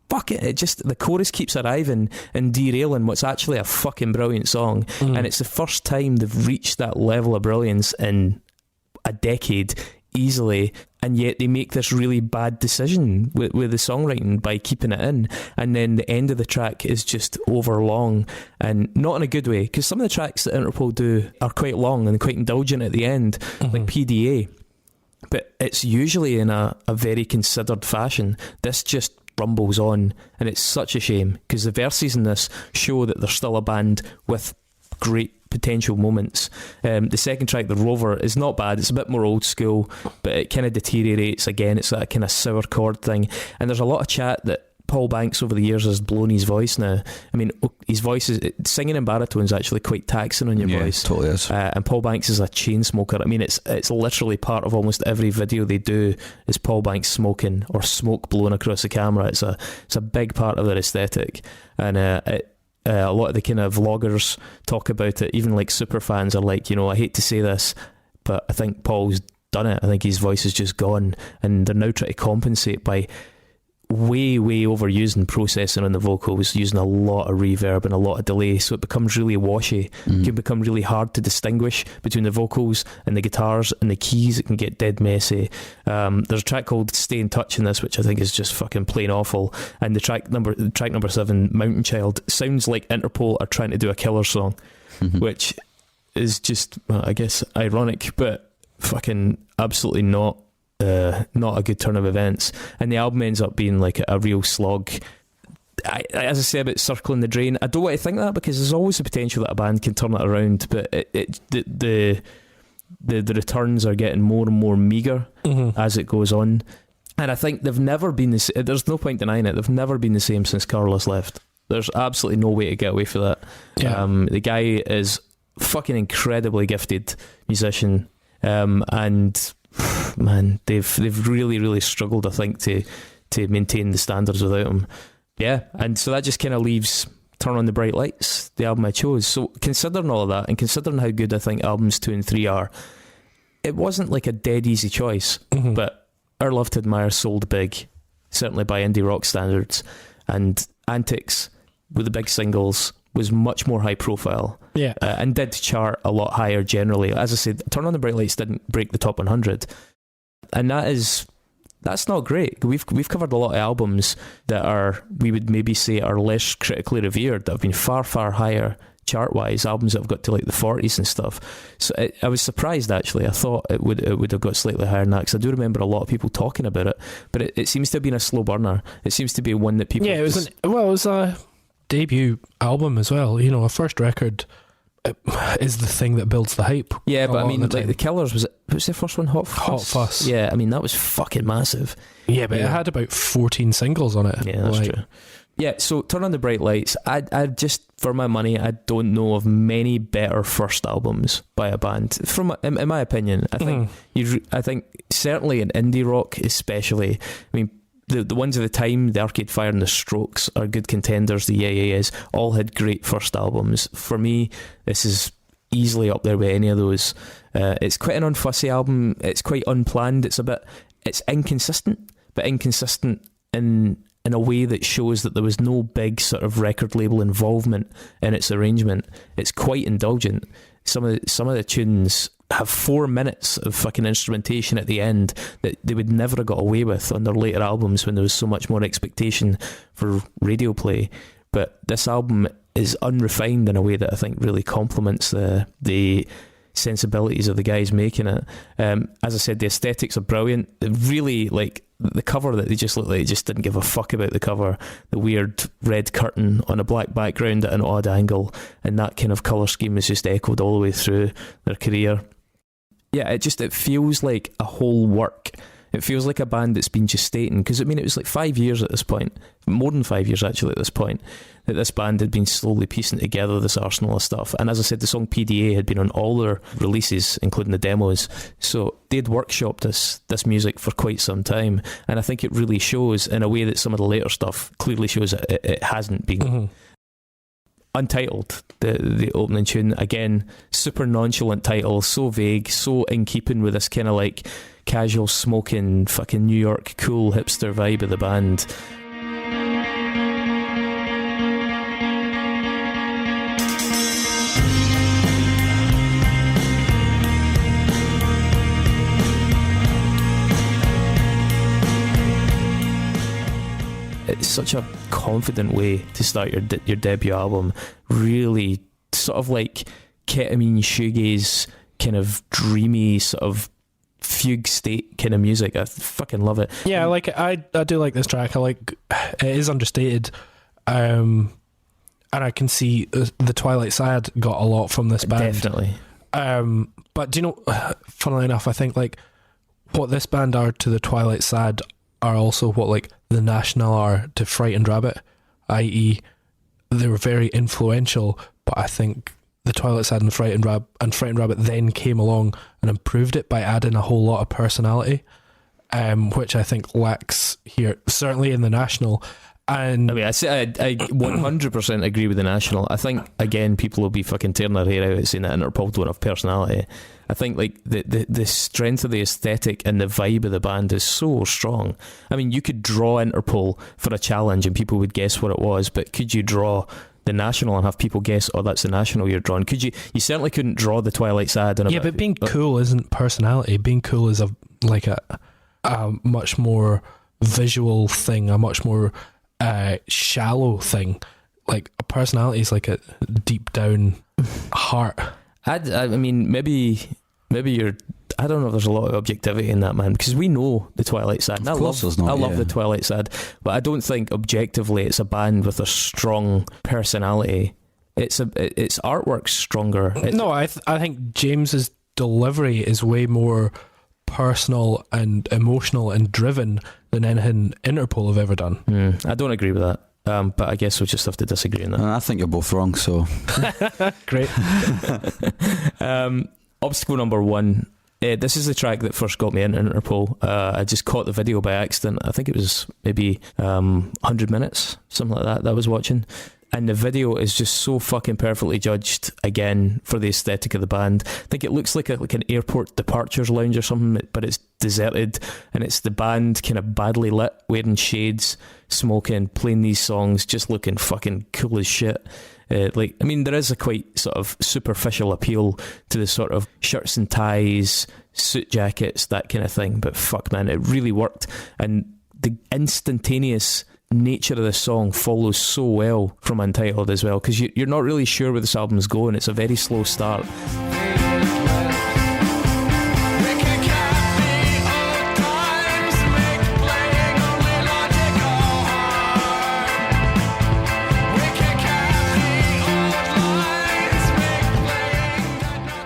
D: fuck it, the chorus keeps arriving and derailing what's actually a fucking brilliant song. And it's the first time they've reached that level of brilliance in a decade easily, and yet they make this really bad decision with the songwriting by keeping it in, and then the end of the track is just over long, and not in a good way, because some of the tracks that Interpol do are quite long and quite indulgent at the end, like PDA, but it's usually in a very considered fashion. This just rumbles on, and it's such a shame, because the verses in this show that they're still a band with great potential moments. The second track, The Rover, is not bad. It's a bit more old school, but it kind of deteriorates again. It's that kind of sour chord thing, and there's a lot of chat that Paul Banks over the years has blown his voice now. I mean, his voice is, singing in baritone is actually quite taxing on your voice.
E: Totally is.
D: And Paul Banks is a chain smoker. I mean, it's literally part of almost every video they do is Paul Banks smoking or smoke blowing across the camera. It's a big part of their aesthetic, and a lot of the kind of vloggers talk about it. Even like super fans are like, you know, I hate to say this, but I think Paul's done it. I think his voice is just gone, and they're now trying to compensate by way overusing processing on the vocals, using a lot of reverb and a lot of delay, so it becomes really washy. It can become really hard to distinguish between the vocals and the guitars and the keys. It can get dead messy. There's a track called Stay in Touch in this, which I think is just fucking plain awful, and the track number 7, Mountain Child, sounds like Interpol are trying to do a Killer song, which is just, I guess, ironic, but fucking absolutely not a good turn of events. And the album ends up being like a real slog. As I say about Circling the Drain, I don't want to think that, because there's always the potential that a band can turn it around, but the returns are getting more and more meagre as it goes on. And I think they've never been there's no point denying it, they've never been the same since Carlos left. There's absolutely no way to get away from that. The guy is fucking incredibly gifted musician, and man, they've really struggled, I think, to maintain the standards without him. Yeah, and so that just kind of leaves Turn on the Bright Lights, the album I chose. So considering all of that, and considering how good I think albums 2 and 3 are, it wasn't like a dead easy choice. But Our Love to Admire sold big, certainly by indie rock standards, and Antics, with the big singles, was much more high profile, and did chart a lot higher generally. As I said, Turn on the Bright Lights didn't break the top 100, and that's not great. We've covered a lot of albums that we would maybe say are less critically revered, that have been far higher chart wise, albums that have got to like the 40s and stuff. So I was surprised, actually. I thought it would have got slightly higher than that, because I do remember a lot of people talking about it, but it seems to have been a slow burner. It seems to be one that people...
F: Yeah, it was a debut album as well. You know, a first record is the thing that builds the hype.
D: Yeah, but I mean, like the Killers, was the first one Hot
F: Fuss?
D: Yeah, I mean, that was fucking massive.
F: Yeah, but it had about 14 singles on it.
D: Yeah, that's true. Yeah, so Turn on the Bright Lights, I just, for my money, I don't know of many better first albums by a band. In my opinion, I think I think certainly in indie rock, especially. I mean, the ones of the time, the Arcade Fire and the Strokes are good contenders. The Yeah all had great first albums. For me, this is easily up there with any of those. It's quite an unfussy album. It's quite unplanned. It's inconsistent, but inconsistent in a way that shows that there was no big sort of record label involvement in its arrangement. It's quite indulgent. Some of the tunes have 4 minutes of fucking instrumentation at the end that they would never have got away with on their later albums, when there was so much more expectation for radio play. But this album is unrefined in a way that I think really complements the sensibilities of the guys making it. As I said, the aesthetics are brilliant. Really, like the cover, that they just look like they just didn't give a fuck about the cover. The weird red curtain on a black background at an odd angle, and that kind of colour scheme is just echoed all the way through their career. Yeah, it feels like a whole work. It feels like a band that's been gestating, because I mean, it was like 5 years at this point, more than 5 years actually at this point, that this band had been slowly piecing together this arsenal of stuff. And as I said, the song PDA had been on all their releases, including the demos. So they'd workshopped this music for quite some time, and I think it really shows in a way that some of the later stuff clearly shows it hasn't been. Untitled, the opening tune, again, super nonchalant title, so vague, so in keeping with this kind of like casual smoking fucking New York cool hipster vibe of the band. It's such a confident way to start your debut album. Really sort of like ketamine shoegaze, kind of dreamy sort of fugue state kind of music. I fucking love it.
F: Yeah, like I do like this track. I like it is understated, and I can see the Twilight Sad got a lot from this band.
D: Definitely.
F: But do you know, funnily enough, I think like what this band are to the Twilight Sad are also what like the National are to Frightened Rabbit, i.e. they were very influential, but I think the Twilight Sad and Frightened Rabbit then came along and improved it by adding a whole lot of personality, which I think lacks here, certainly in the National. And
D: I mean, I 100% agree with the National. I think, again, people will be fucking tearing their hair out saying that Interpol don't have personality. I think like the strength of the aesthetic and the vibe of the band is so strong. I mean, you could draw Interpol for a challenge and people would guess what it was, but could you draw the National and have people guess, oh, that's the National you're drawing? Could you? You certainly couldn't draw the Twilight Sad.
F: But being cool isn't personality. Being cool is a much more visual thing, a much more shallow thing. Like a personality is like a deep down heart.
D: I mean, maybe you're. I don't know if there's a lot of objectivity in that, man, because we know the Twilight Sad.
E: Of course there's not,
D: I love the Twilight Sad, but I don't think objectively it's a band with a strong personality. It's artwork's stronger.
F: I think James's delivery is way more personal and emotional and driven than anything Interpol have ever done.
D: I don't agree with that. But I guess we'll just have to disagree on that.
E: I think you're both wrong, so
F: great.
D: Obstacle number 1. This is the track that first got me into Interpol. I just caught the video by accident. I think it was maybe 100 minutes, something like that I was watching. And the video is just so fucking perfectly judged, again, for the aesthetic of the band. I think it looks like an airport departures lounge or something, but it's deserted, and it's the band kind of badly lit, wearing shades, smoking, playing these songs, just looking fucking cool as shit. There is a quite sort of superficial appeal to the sort of shirts and ties, suit jackets, that kind of thing, but fuck, man, it really worked. And the instantaneous nature of the song follows so well from Untitled as well, because you're not really sure where this album's going. It's a very slow start.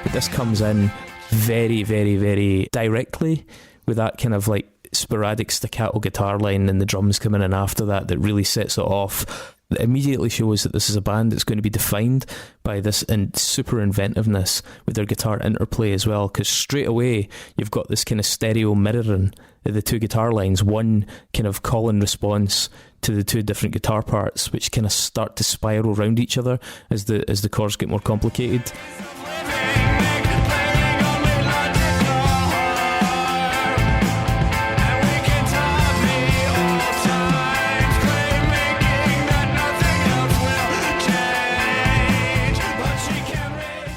D: But this comes in very, very, very directly with that kind of like sporadic staccato guitar line and the drums coming in after that really sets it off. It immediately shows that this is a band that's going to be defined by this super inventiveness with their guitar interplay as well, because straight away you've got this kind of stereo mirroring of the two guitar lines, one kind of call and response to the two different guitar parts, which kind of start to spiral around each other as the chords get more complicated.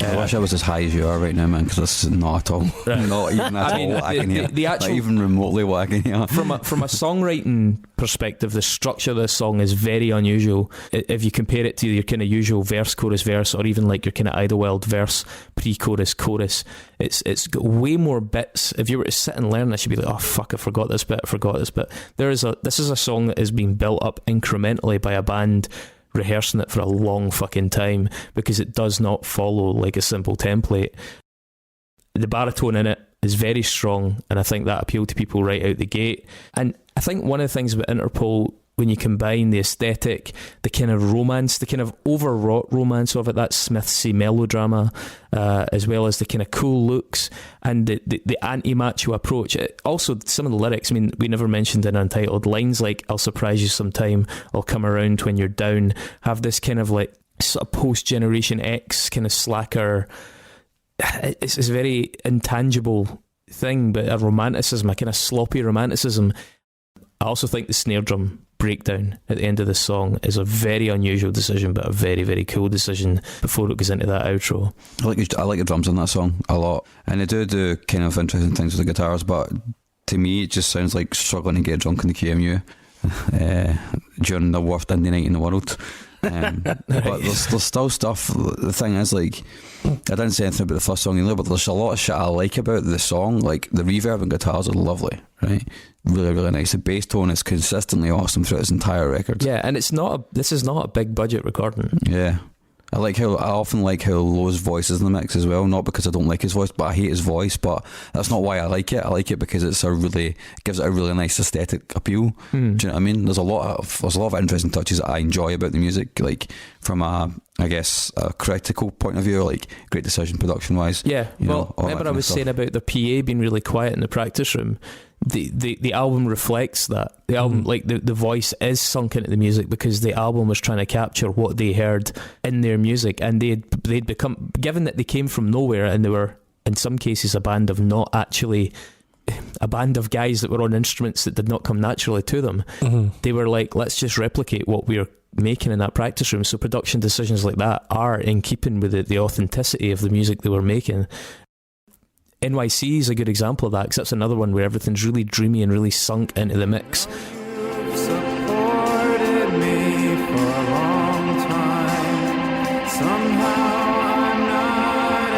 E: I wish I was as high as you are right now, man, because this is not at all, not even at all what I can hear.
D: The actual,
E: not even remotely what I can hear.
D: From a songwriting perspective, the structure of this song is very unusual. If you compare it to your kind of usual verse, chorus, verse, or even like your kind of Idlewild verse, pre-chorus, chorus, it's got way more bits. If you were to sit and learn this, you'd be like, oh fuck, I forgot this bit. This is a song that is being built up incrementally by a band rehearsing it for a long fucking time, because it does not follow like a simple template. The baritone in it is very strong, and I think that appealed to people right out the gate. And I think one of the things about Interpol, when you combine the aesthetic, the kind of romance, the kind of overwrought romance of it, that Smithsy melodrama, as well as the kind of cool looks and the anti-macho approach. Also, some of the lyrics, I mean, we never mentioned in Untitled, lines like, I'll surprise you sometime, I'll come around when you're down, have this kind of like sort of post-Generation X kind of slacker. It's a very intangible thing, but a romanticism, a kind of sloppy romanticism. I also think the snare drum breakdown at the end of the song is a very unusual decision, but a very, very cool decision before it goes into that outro.
E: I like the drums in that song a lot, and they do kind of interesting things with the guitars, but to me it just sounds like struggling to get drunk in the QMU during the worst indie night in the world. But there's still stuff. The thing is, like, I didn't say anything about the first song either, but there's a lot of shit I like about the song. Like, the reverb and guitars are lovely, right? Really, really nice. The bass tone is consistently awesome throughout this entire record.
D: Yeah, and this is not a big budget recording.
E: Yeah. I often like how Lowe's voice is in the mix as well, not because I don't like his voice, but I hate his voice, but that's not why I like it. I like it because it gives it a really nice aesthetic appeal. Do you know what I mean? There's a lot of interesting touches that I enjoy about the music, like from a critical point of view, like great decision production wise.
D: Yeah, well, remember I was saying about the PA being really quiet in the practice room. the album reflects that. The album, like the voice is sunk into the music because the album was trying to capture what they heard in their music, and they'd become, given that they came from nowhere and they were in some cases a band of not actually a band of guys that were on instruments that did not come naturally to them. They were like, let's just replicate what we're making in that practice room. So production decisions like that are in keeping with the authenticity of the music they were making. NYC is a good example of that, because that's another one where everything's really dreamy and really sunk into the mix.
G: Supported me for a long time. Somehow I'm not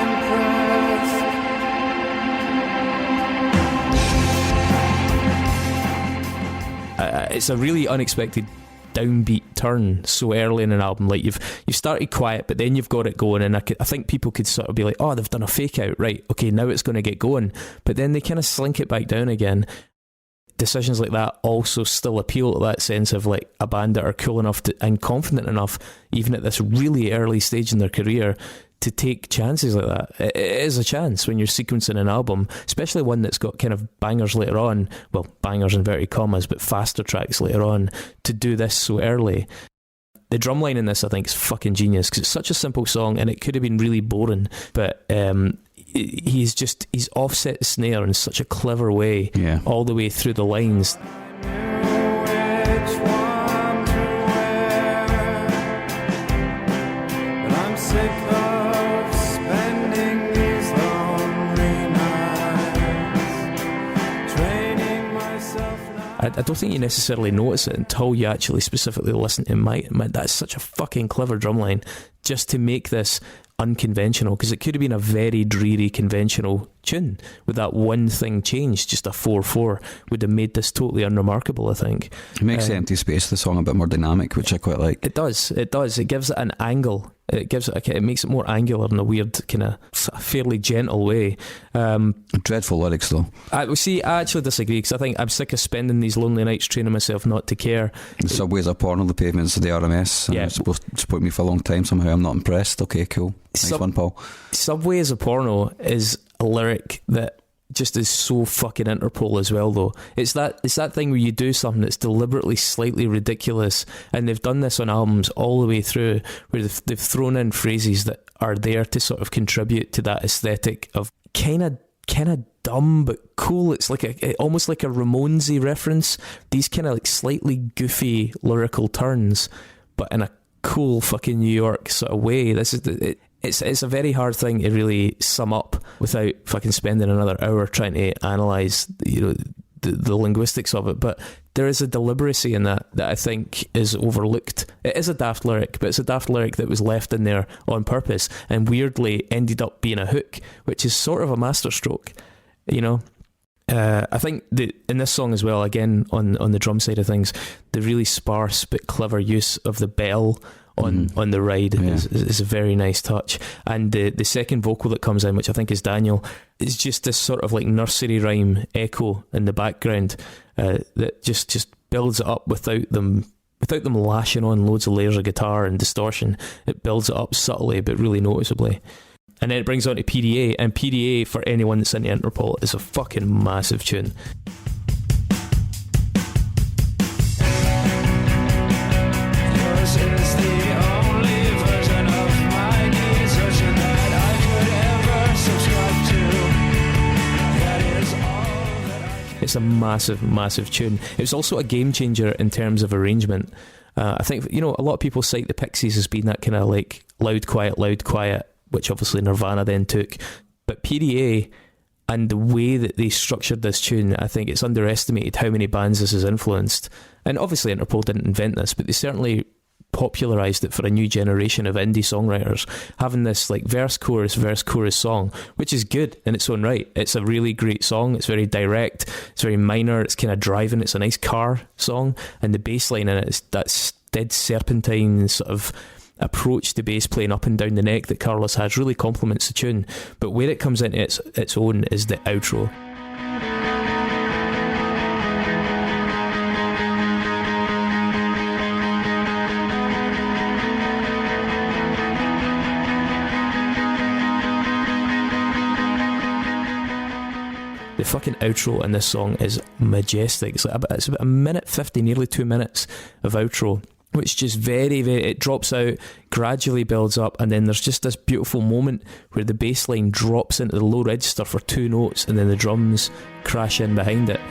G: impressed.
D: It's a really unexpected downbeat turn so early in an album. Like you've started quiet, but then you've got it going, and I think people could sort of be like, oh, they've done a fake out, right, okay, now it's going to get going, but then they kind of slink it back down again. Decisions like that also still appeal to that sense of like a band that are cool enough and confident enough, even at this really early stage in their career, to take chances like that. It is a chance when you're sequencing an album, especially one that's got kind of bangers later on, well, bangers inverted commas, but faster tracks later on, to do this so early. The drumline in this, I think, is fucking genius, because it's such a simple song and it could have been really boring, but he's offset the snare in such a clever way, all the way through the lines. I don't think you necessarily notice it until you actually specifically listen to my that's such a fucking clever drumline, just to make this unconventional, because it could have been a very dreary conventional tune with that one thing changed. Just a 4/4 would have made this totally unremarkable, I think. It makes the empty space of the song a bit more dynamic, which I quite like. It does. It gives it an angle. It makes it more angular in a weird kind of fairly gentle way. Dreadful lyrics though. I actually disagree, because I think I'm sick of spending these lonely nights training myself not to care. The subways are porn on the pavements of the R.E.M. Yeah, it's supposed to support me for a long time. Somehow I'm not impressed. Okay, cool. Nice one, Paul. Subway is a porno is a lyric that just is so fucking Interpol as well, though. It's that thing where you do something that's deliberately slightly ridiculous, and they've done this on albums all the way through, where they've thrown in phrases that are there to sort of contribute to that aesthetic of kind of dumb but cool. It's like almost like a Ramonesy reference. These kind of like slightly goofy lyrical turns, but in a cool fucking New York sort of way. This is It's a very hard thing to really sum up without fucking spending another hour trying to analyse, the linguistics of it. But there is a deliberacy in that I think is overlooked. It is a daft lyric, but it's a daft lyric that was left in there on purpose and weirdly ended up being a hook, which is sort of a masterstroke, I think in this song as well, again on the drum side of things, the really sparse but clever use of the bell on the ride is a very nice touch. And the second vocal that comes in, which I think is Daniel, is just this sort of like nursery rhyme echo in the background that just builds it up without them lashing on loads of layers of guitar and distortion. It builds it up subtly but really noticeably. And then it brings on to PDA, and PDA, for anyone that's into Interpol, is a fucking massive tune. It's a massive, massive tune. It was also a game changer in terms of arrangement. I think, a lot of people cite the Pixies as being that kind of like loud, quiet, which obviously Nirvana then took. But PDA and the way that they structured this tune, I think it's underestimated how many bands this has influenced. And obviously Interpol didn't invent this, but they certainly popularised it for a new generation of indie songwriters, having this like verse chorus song, which is good in its own right. It's a really great song. It's very direct, it's very minor, it's kind of driving, it's a nice car song, and the bass line in it is that dead serpentine sort of approach to bass playing up and down the neck that Carlos has really complements the tune. But where it comes into its own is the outro. The fucking outro in this song is majestic. It's about a minute 50, nearly 2 minutes of outro, which just very, very, it drops out, gradually builds up, and then there's just this beautiful moment where the bass line drops into the low register for 2 notes, and then the drums crash in behind it.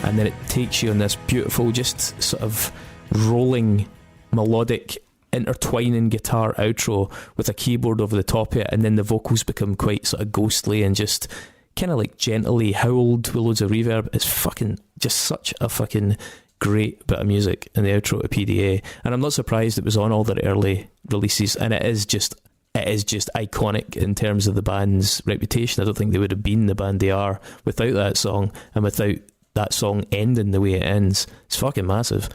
D: And then it takes you on this beautiful, just sort of rolling, melodic, intertwining guitar outro with a keyboard over the top of it, and then the vocals become quite sort of ghostly and just kind of like gently howled with loads of reverb. It's fucking just such a fucking great bit of music in the outro to PDA, and I'm not surprised it was on all their early releases, and it is just iconic in terms of the band's reputation. I don't think they would have been the band they are without that song, and without that song ending the way it ends. It's fucking massive.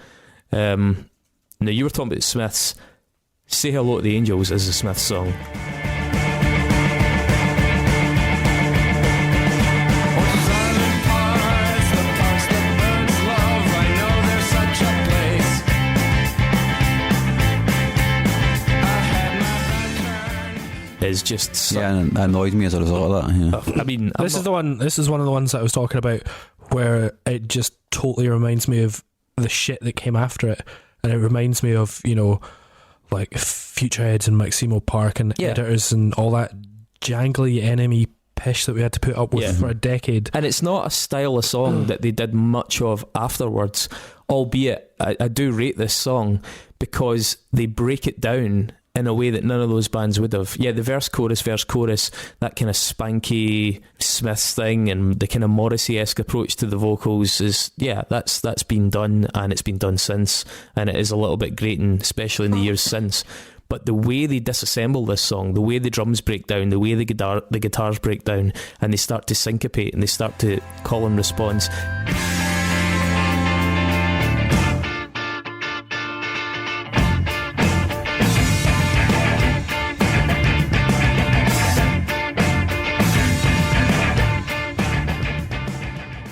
D: Now, you were talking about Smiths. Say Hello to the Angels is a Smiths song. Is just
E: and it annoyed me as a result of that. Yeah.
D: I mean,
F: this is one of the ones that I was talking about, where it just totally reminds me of the shit that came after it, and it reminds me of, you know, like Futureheads and Maximo Park and Editors and all that jangly enemy pish that we had to put up with for a decade.
D: And it's not a style of song that they did much of afterwards, albeit I do rate this song because they break it down in a way that none of those bands would have. Yeah, the verse, chorus, that kind of spanky Smiths thing and the kind of Morrissey-esque approach to the vocals is, that's been done, and it's been done since, and it is a little bit grating, especially in the years since. But the way they disassemble this song, the way the drums break down, the way the guitars break down, and they start to syncopate and they start to call and response.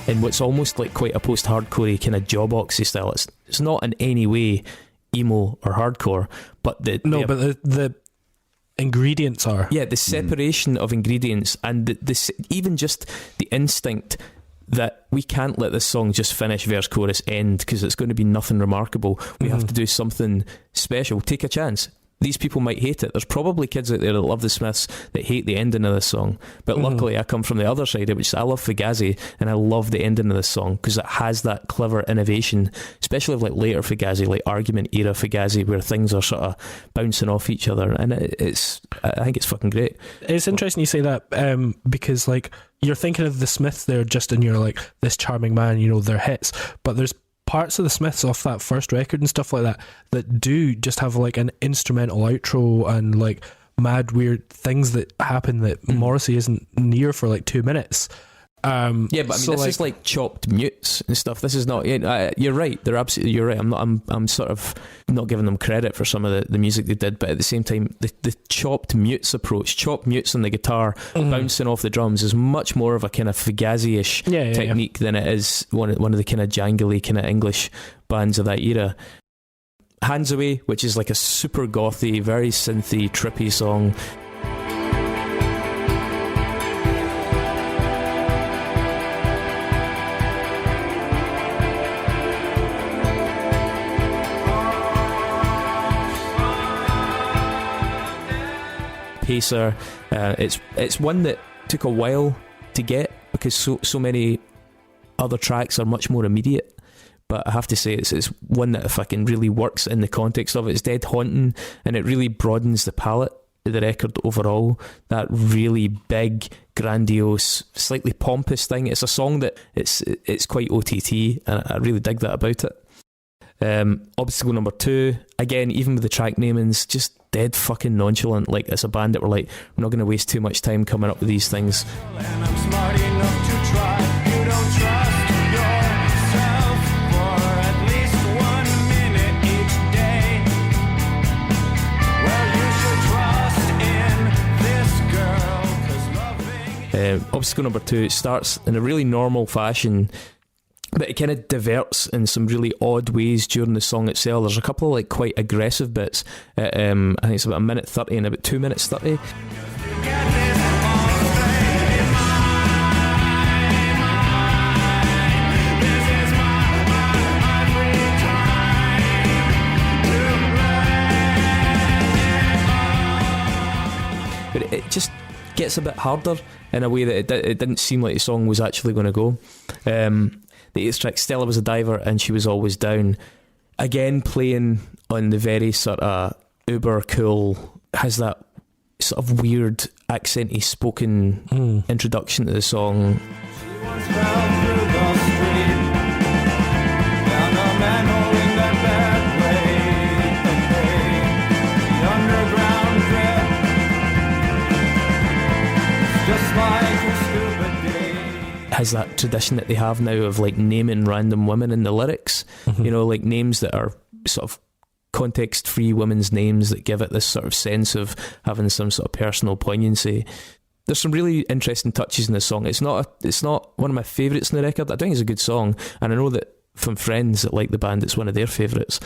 D: In what's almost like quite a post-hardcore kind of jawboxy style. It's not in any way emo or hardcore, but
F: the ingredients are.
D: Yeah, the separation of ingredients, and even just the instinct that we can't let this song just finish verse, chorus, end, because it's going to be nothing remarkable. We have to do something special. Take a chance. These people might hate it. There's probably kids out there that love the Smiths that hate the ending of this song. But luckily I come from the other side, which is I love Fugazi, and I love the ending of this song because it has that clever innovation, especially of like later Fugazi, like Argument era Fugazi, where things are sort of bouncing off each other. And I think it's fucking great.
F: It's interesting you say that because like you're thinking of the Smiths there just in your like This Charming Man, you know, their hits, but there's parts of the Smiths off that first record and stuff like that do just have like an instrumental outro and like mad weird things that happen that Morrissey isn't near for like 2 minutes.
D: But I mean, this is like chopped mutes and stuff. This is not. You're right. You're right. I'm sort of not giving them credit for some of the music they did, but at the same time, the chopped mutes approach, chopped mutes on the guitar, bouncing off the drums, is much more of a kind of Fugazi-ish technique than it is one of the kind of jangly kind of English bands of that era. Hands Away, which is like a super gothy, very synthy, trippy song. Pacer. It's one that took a while to get because so many other tracks are much more immediate, but I have to say it's one that fucking really works in the context of it. It's dead haunting, and it really broadens the palette of the record overall. That really big, grandiose, slightly pompous thing. It's a song that it's quite OTT, and I really dig that about it. Obstacle number 2, again, even with the track namings, just dead fucking nonchalant. Like, it's a band that we're like, we're not going to waste too much time coming up with these things.
G: And I'm smart enough to try. You don't trust yourself for at least 1 minute each day. Well, you should trust in this girl, 'cause loving
D: obstacle number 2, it starts in a really normal fashion, but it kind of diverts in some really odd ways during the song itself. There's a couple of like quite aggressive bits. I think it's about 1:30 and about 2:30. But it just gets a bit harder in a way that it didn't seem like the song was actually going to go. The 8th track, Stella was a diver and she was always down. Again, playing on the very sort of uber cool, has that sort of weird accenty spoken introduction to the song.
G: She once fell through the street, down a manhole in that bad way. The underground drip, just like a stupid day.
D: Has that tradition that they have now of like naming random women in the lyrics, you know, like names that are sort of context-free women's names that give it this sort of sense of having some sort of personal poignancy. There's some really interesting touches in this song. It's not one of my favourites in the record. I think it's a good song, and I know that from friends that like the band, it's one of their favourites.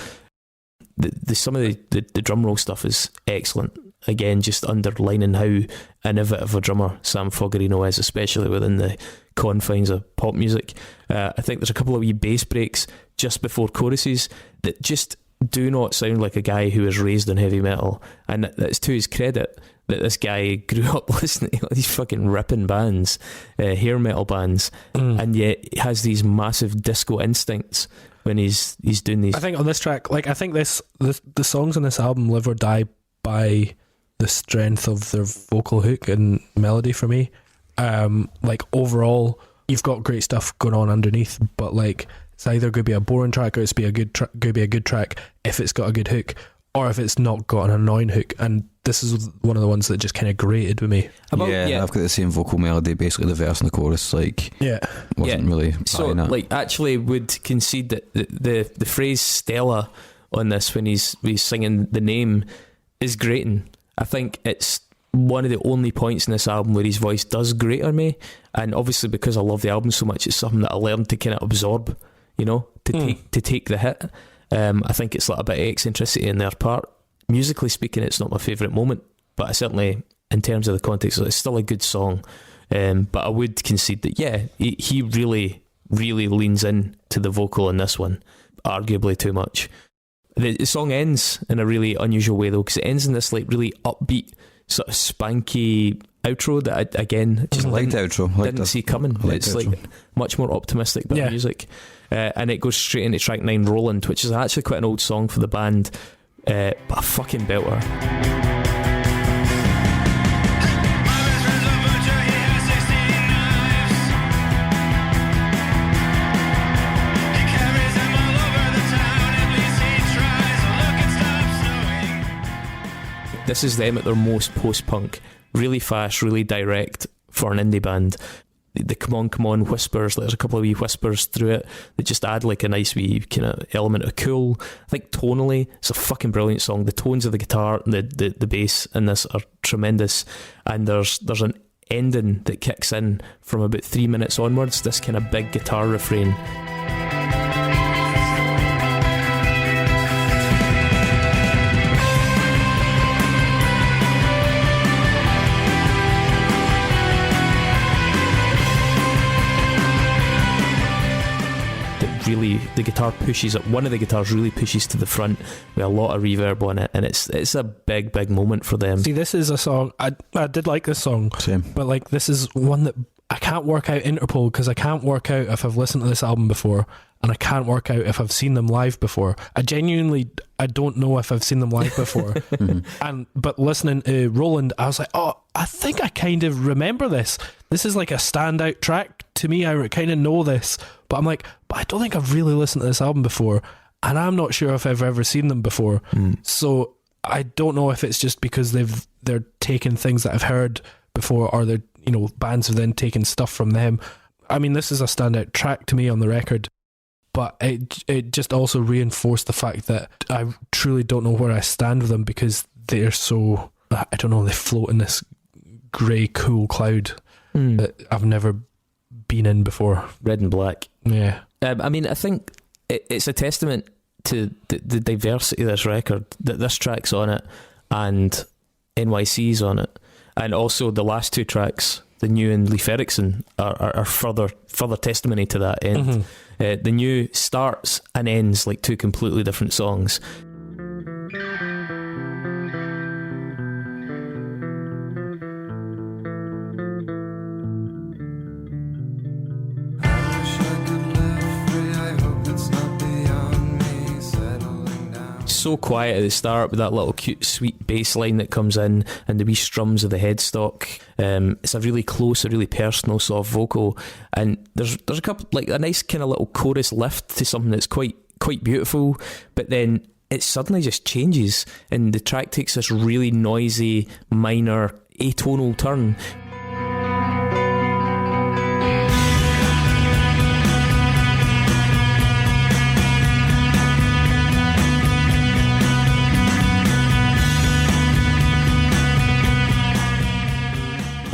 D: Some of the drum roll stuff is excellent. Again, just underlining how innovative a drummer Sam Fogarino is, especially within the confines of pop music. I think there's a couple of wee bass breaks just before choruses that just do not sound like a guy who was raised on heavy metal, and that's to his credit that this guy grew up listening to all these fucking ripping bands, hair metal bands, and yet he has these massive disco instincts when he's doing these.
F: I think on this track, like I think the songs on this album live or die by the strength of their vocal hook and melody for me. Like overall, you've got great stuff going on underneath, but like it's either going to be a boring track or it's going to be a good track if it's got a good hook, or if it's not got an annoying hook. And this is one of the ones that just kind of grated with me.
E: I've got the same vocal melody, basically the verse and the chorus. Like, wasn't really.
D: So, like, actually, would concede that the phrase Stella on this when he's singing the name is grating. I think it's one of the only points in this album where his voice does grate on me, and obviously because I love the album so much, it's something that I learned to kind of absorb, you know, to take the hit. I think it's like a bit of eccentricity in their part. Musically speaking, it's not my favourite moment, but I certainly, in terms of the context, it's still a good song. But I would concede that, he really, really leans in to the vocal in this one, arguably too much. The song ends in a really unusual way though, because it ends in this like really upbeat, sort of spanky outro that I, again, just didn't see coming. It's like much more optimistic bit of music. And it goes straight into track 9, Roland, which is actually quite an old song for the band, but a fucking belter. This is them at their most post-punk, really fast, really direct for an indie band. The come on whispers, there's a couple of wee whispers through it that just add like a nice wee kind of element of cool. I think tonally it's a fucking brilliant song. The tones of the guitar and the bass in this are tremendous, and there's an ending that kicks in from about 3 minutes onwards, this kind of big guitar refrain. Really, the guitar pushes up. One of the guitars really pushes to the front with a lot of reverb on it, and it's a big moment for them.
F: See, this is a song I did like this song. Same. But like this is one that I can't work out Interpol, because I can't work out if I've listened to this album before, and I can't work out if I've seen them live before. I don't know if I've seen them live before. But listening to Roland, I was like, oh, I think I kind of remember this. This is like a standout track to me. I kind of know this, but I'm like, but I don't think I've really listened to this album before, and I'm not sure if I've ever seen them before. So I don't know if it's just because they're taking things that I've heard before, or they're, you know, bands have then taken stuff from them. I mean, this is a standout track to me on the record, but it just also reinforced the fact that I truly don't know where I stand with them, because they're so, I don't know, they float in this grey cool cloud. that I've never been in before.
D: Red and Black.
F: Yeah.
D: I mean, I think it's a testament to the diversity of this record, that this track's on it and NYC's on it, and also the last two tracks, the new and Leif Erikson, are further testimony to that end. The new starts and ends like two completely different songs. So quiet at the start with that little cute sweet bass line that comes in and the wee strums of the headstock. It's a really close, a really personal soft vocal, and there's a couple, like a nice kind of little chorus lift to something that's quite beautiful, but then it suddenly just changes and the track takes this really noisy minor atonal turn.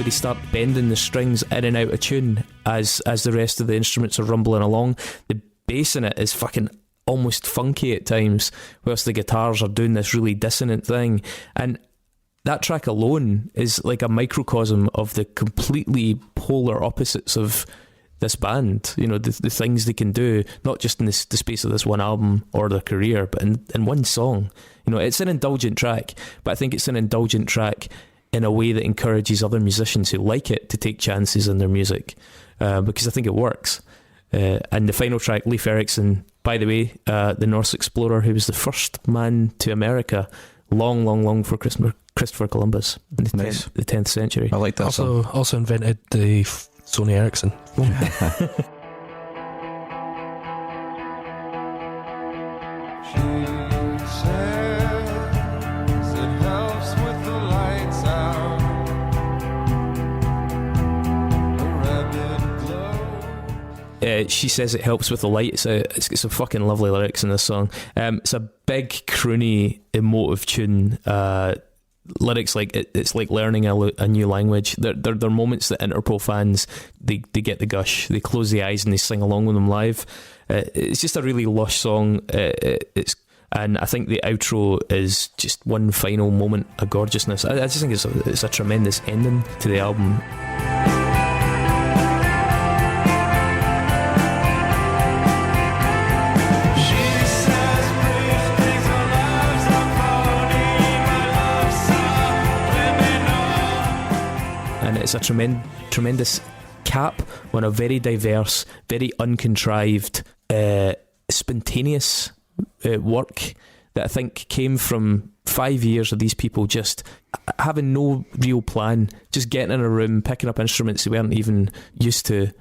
D: They start bending the strings in and out of tune as the rest of the instruments are rumbling along. The bass in it is fucking almost funky at times, whilst the guitars are doing this really dissonant thing. And that track alone is like a microcosm of the completely polar opposites of this band. You know, the things they can do, not just in the space of this one album or their career, but in one song. You know, it's an indulgent track, but I think it's an indulgent track in a way that encourages other musicians who like it to take chances in their music, because I think it works. And the final track, Leif Erikson, by the way, the Norse explorer who was the first man to America long for Christopher Columbus in the 10th century.
E: I like that song.
F: Also invented the Sony Ericsson phone.
D: She says it helps with the light. It's got some fucking lovely lyrics in this song. It's a big, croony, emotive tune. Lyrics like it's like learning a new language. They're moments that Interpol fans they get the gush. They close the eyes and they sing along with them live. It's just a really lush song. And I think the outro is just one final moment of gorgeousness. I just think it's a tremendous ending to the album. It's a tremendous cap on a very diverse, very uncontrived, spontaneous work that I think came from 5 years of these people just having no real plan, just getting in a room, picking up instruments they weren't even used to,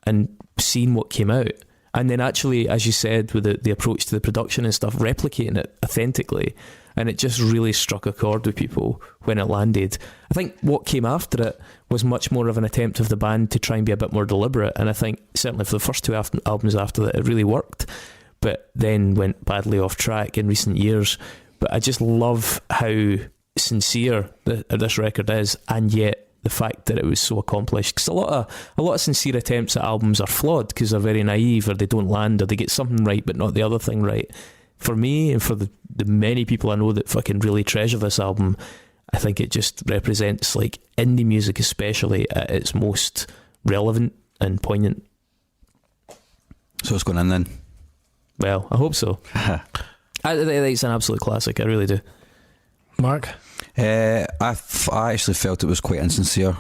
D: and seeing what came out. And then actually, as you said, with the approach to the production and stuff, replicating it authentically. And it just really struck a chord with people when it landed. I think what came after it was much more of an attempt of the band to try and be a bit more deliberate. And I think certainly for the first two albums after that, it really worked. But then went badly off track in recent years. But I just love how sincere this record is, and yet the fact that it was so accomplished. Because a lot of sincere attempts at albums are flawed because they're very naive, or they don't land, or they get something right but not the other thing right. For me, and for the many people I know that fucking really treasure this album, I think it just represents like indie music, especially at its most relevant and poignant.
E: So it's going in then?
D: Well, I hope so. I think it's an absolute classic. I really do.
F: Mark?
E: I actually felt it was quite insincere.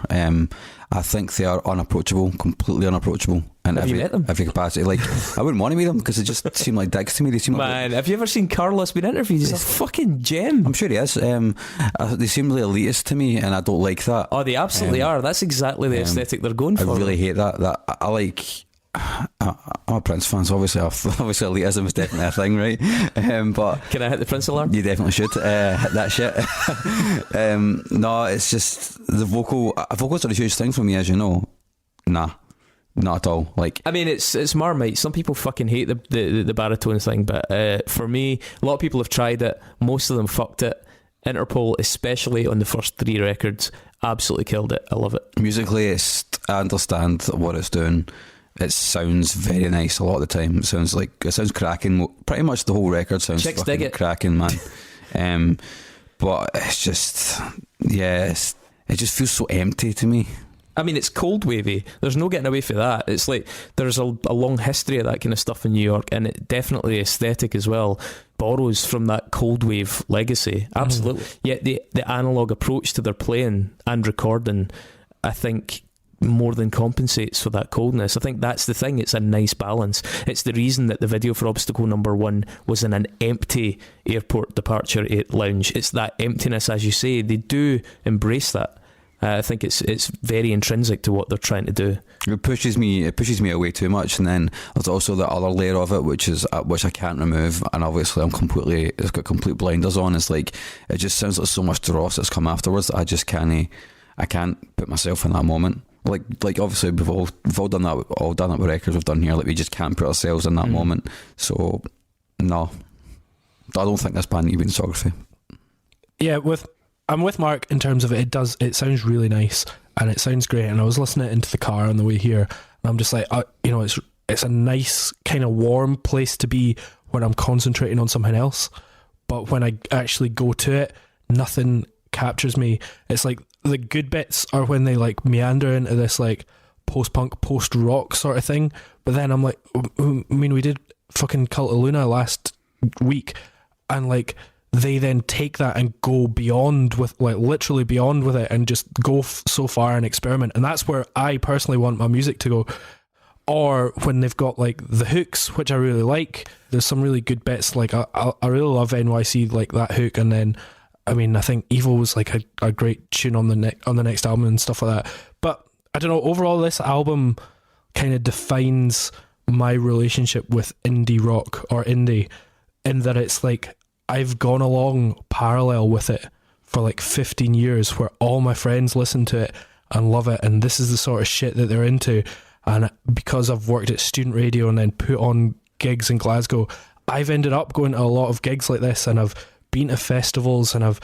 E: I think they are unapproachable, completely unapproachable. And
D: have you met them?
E: Every capacity. Like, I wouldn't want to meet them because they just seem like dicks to me. They seem
D: Man, have you ever seen Carlos being interviewed? He's a fucking gem.
E: I'm sure he is. They seem really elitist to me, and I don't like that.
D: Oh, they absolutely are. That's exactly the aesthetic they're going for.
E: I really hate that. I like... I'm a Prince fan, so obviously elitism is definitely a thing, right? But
D: can I hit the Prince alarm?
E: You definitely should hit that shit. No, it's just the vocals are a huge thing for me, as you know. Nah, not at all. Like, I
D: mean, it's Marmite. Some people fucking hate the baritone thing, but for me, a lot of people have tried it. Most of them fucked it. Interpol, especially on the first three records, absolutely killed it. I love it.
E: Musically, I understand what it's doing. It sounds very nice a lot of the time. It sounds cracking. Pretty much the whole record sounds
D: Chicks
E: fucking
D: dig it.
E: cracking, man. But it's just, it just feels so empty to me.
D: I mean, it's cold wavy. There's no getting away from that. It's like there's a long history of that kind of stuff in New York, and it definitely aesthetic as well borrows from that cold wave legacy. Absolutely. Yet the analog approach to their playing and recording, I think, more than compensates for that coldness. I think that's the thing. It's a nice balance. It's the reason that the video for Obstacle Number 1 was in an empty airport departure lounge. It's that emptiness, as you say. They do embrace that. I think it's very intrinsic to what they're trying to do.
E: It pushes me away too much, and then there's also the other layer of it, which I can't remove, and obviously it's got complete blinders on. It's like it just sounds like so much dross that's come afterwards that I can't put myself in that moment. Like obviously we've all done that. All done it with records we've done here. Like we just can't put ourselves in that moment. So no, I don't think this band needs discography.
F: Yeah, I'm with Mark in terms of it sounds really nice and it sounds great, and I was listening into the car on the way here and I'm just like, it's a nice kind of warm place to be when I'm concentrating on something else, but when I actually go to it, nothing captures me. It's like the good bits are when they like meander into this like post-punk, post-rock sort of thing, but then I'm like, I mean, we did fucking Cult of Luna last week, and like they then take that and go beyond with, like, literally beyond with it, and just go so far and experiment. And that's where I personally want my music to go. Or when they've got like the hooks, which I really like. There's some really good bits. Like I really love NYC, like that hook. And then, I mean, I think Evil was like a great tune on the next album and stuff like that. But I don't know. Overall, this album kind of defines my relationship with indie rock or indie, in that it's like, I've gone along parallel with it for like 15 years, where all my friends listen to it and love it, and this is the sort of shit that they're into. And because I've worked at student radio and then put on gigs in Glasgow, I've ended up going to a lot of gigs like this, and I've been to festivals, and I've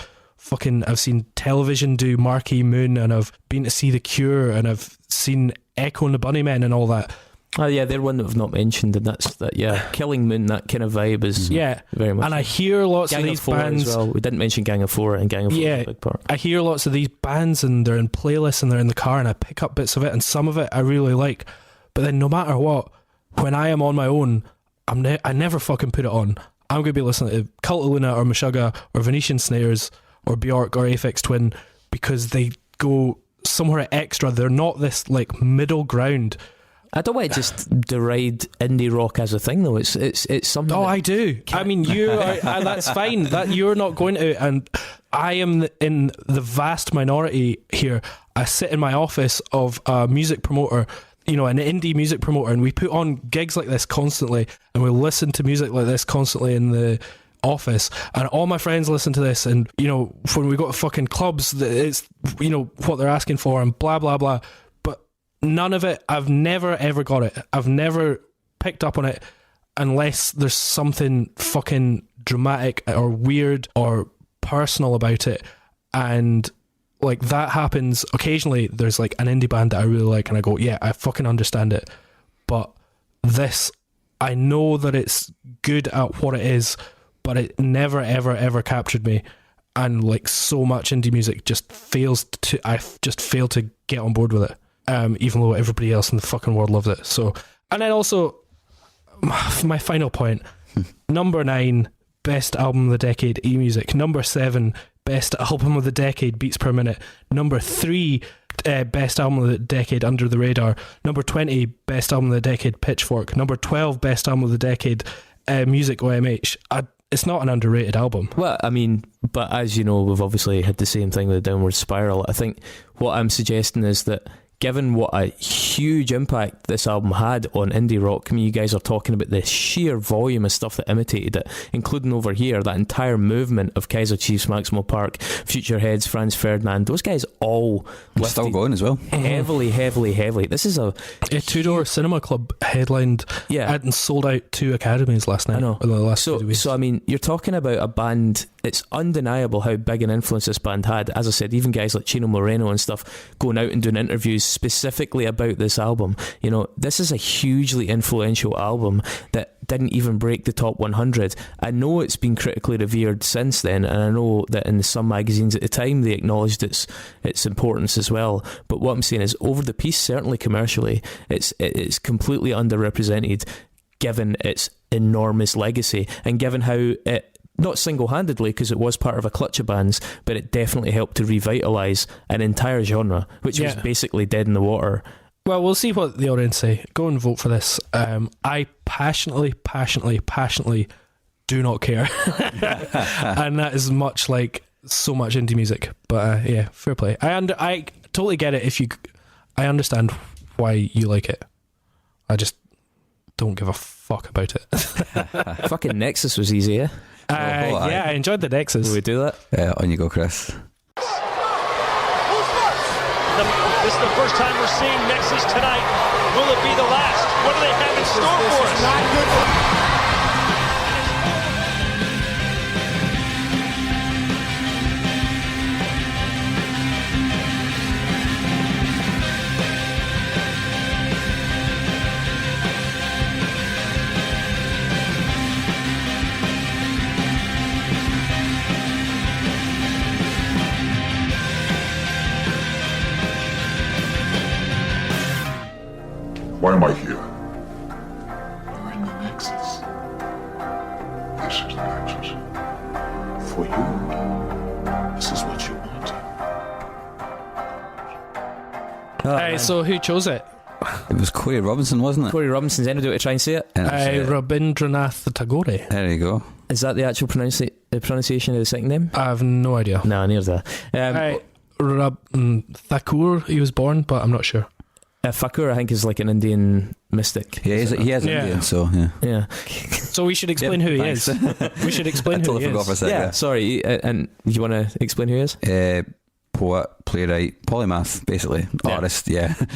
F: seen television do Marquee Moon, and I've been to see The Cure, and I've seen Echo and the Bunnymen and all that.
D: Oh yeah, they're one that we've not mentioned, and that's that. Yeah, Killing Moon, that kind of vibe is very much.
F: And I hear lots
D: Gang
F: of these
D: of Four
F: bands
D: as well. We didn't mention Gang of Four, and Gang of Four is a big part.
F: I hear lots of these bands, and they're in playlists, and they're in the car, and I pick up bits of it, and some of it I really like. But then no matter what, when I am on my own, I never fucking put it on. I'm going to be listening to Cult of Luna or Meshuggah or Venetian Snares or Bjork or Aphex Twin, because they go somewhere extra. They're not this like middle ground.
D: I don't want to just deride indie rock as a thing, though. It's something.
F: Oh, I do. I mean, you are, that's fine. That you're not going to, and I am in the vast minority here. I sit in my office of a music promoter, an indie music promoter, and we put on gigs like this constantly, and we listen to music like this constantly in the office, and all my friends listen to this, and when we go to fucking clubs, it's what they're asking for, and blah blah blah. None of it, I've never ever got it. I've never picked up on it unless there's something fucking dramatic or weird or personal about it. And like that happens occasionally. There's like an indie band that I really like, and I go, yeah, I fucking understand it. But this, I know that it's good at what it is, but it never ever ever captured me. And like so much indie music I just fail to get on board with it. Even though everybody else in the fucking world loves it. So, and then also my final point, number 9, best album of the decade, E-Music. Number 7, best album of the decade, Beats Per Minute. Number 3, best album of the decade, Under the Radar. Number 20, best album of the decade, Pitchfork. Number 12, best album of the decade, Music OMH. It's not an underrated album.
D: Well, I mean, but as you know, we've obviously had the same thing with the Downward Spiral. I think what I'm suggesting is that given what a huge impact this album had on indie rock, I mean, you guys are talking about the sheer volume of stuff that imitated it, including over here, that entire movement of Kaiser Chiefs, Maximo Park, Future Heads, Franz Ferdinand, those guys all
E: still going as well.
D: Heavily. This is a
F: Two Door Cinema Club headlined and sold out 2 academies last night.
D: I know.
F: The last 2 weeks.
D: So, I mean, you're talking about a band it's undeniable how big an influence this band had. As I said, even guys like Chino Moreno and stuff going out and doing interviews specifically about this album. You know, this is a hugely influential album that didn't even break the top 100. I know it's been critically revered since then, and I know that in some magazines at the time they acknowledged its importance as well. But what I'm saying is, over the piece, certainly commercially, it's completely underrepresented, given its enormous legacy, and given how it, not single-handedly, because it was part of a clutch of bands, but it definitely helped to revitalise an entire genre, which was basically dead in the water.
F: Well, we'll see what the audience say. Go and vote for this. I passionately do not care. And that is much like so much indie music. But yeah, fair play. I totally get it. I understand why you like it. I just don't give a fuck about it.
D: Fucking Nexus was easy, yeah?
F: Yeah, I enjoyed the Nexus.
D: Will we do that?
E: On you go, Chris.
H: This is the first time we're seeing Nexus tonight. Will it be the last? What do they have in store for us? Not good.
I: Why am I here? You're in the Nexus. This is the Nexus. For you, this is what you want.
F: So who chose it?
E: It was Corey Robinson, wasn't it?
D: Corey Robinson's anecdote to try and say it.
F: Rabindranath Tagore.
E: There you go.
D: Is that the actual pronunciation of the second name?
F: I have no idea.
D: No, neither.
F: Thakur, he was born, but I'm not sure.
D: Thakur, I think, is like an Indian mystic.
E: Yeah, he is Indian, so
D: yeah.
F: So we should explain who he is. We should explain who he
E: forgot for a
F: is.
E: second.
D: Yeah, sorry. And you want to explain who he is?
E: Poet, playwright, polymath, basically. Artist,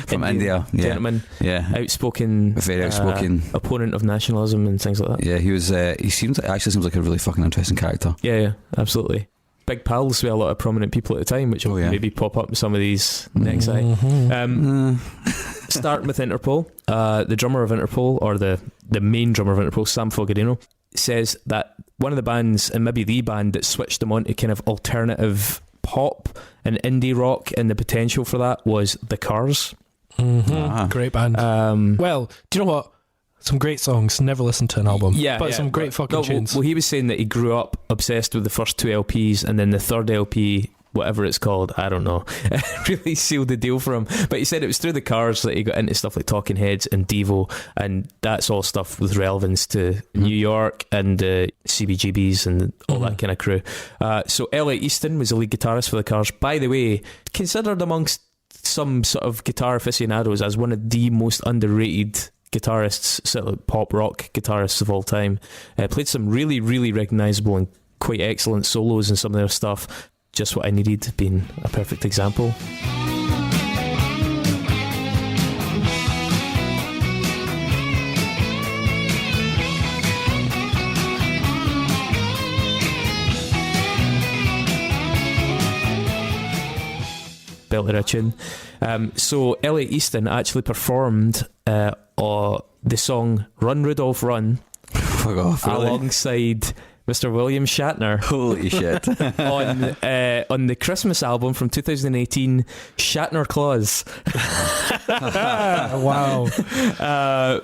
E: from India. Yeah.
D: Gentleman.
E: Yeah.
D: Outspoken.
E: Very outspoken.
D: Opponent of nationalism and things like that.
E: Yeah, he was. He actually seems like a really fucking interesting character.
D: Yeah, absolutely. Big pals with a lot of prominent people at the time, which will maybe pop up in some of these next Starting with Interpol, the drummer of Interpol, or the main drummer of Interpol, Sam Fogarino, says that one of the bands, and maybe the band that switched them on to kind of alternative pop and indie rock, and the potential for that was The Cars.
F: Great band. Well, do you know what? Some great songs. Never listened to an album. But some great fucking tunes.
D: Well, he was saying that he grew up obsessed with the first two LPs, and then the third LP, whatever it's called, I don't know, really sealed the deal for him. But he said it was through The Cars that he got into stuff like Talking Heads and Devo, and that's all stuff with relevance to New York and CBGBs and all that kind of crew. So Elliot Easton was the lead guitarist for The Cars. By the way, considered amongst some sort of guitar aficionados as one of the most underrated guitarists, sort of like pop rock guitarists of all time. Played some really, really recognisable and quite excellent solos in some of their stuff. Just what I needed, being a perfect example. Belter a tune. So Elliot Easton actually performed the song Run Rudolph Run
E: Fuck off, really?
D: alongside Mr. William Shatner.
E: Holy shit.
D: on the Christmas album from 2018, Shatner Claus.
F: Wow.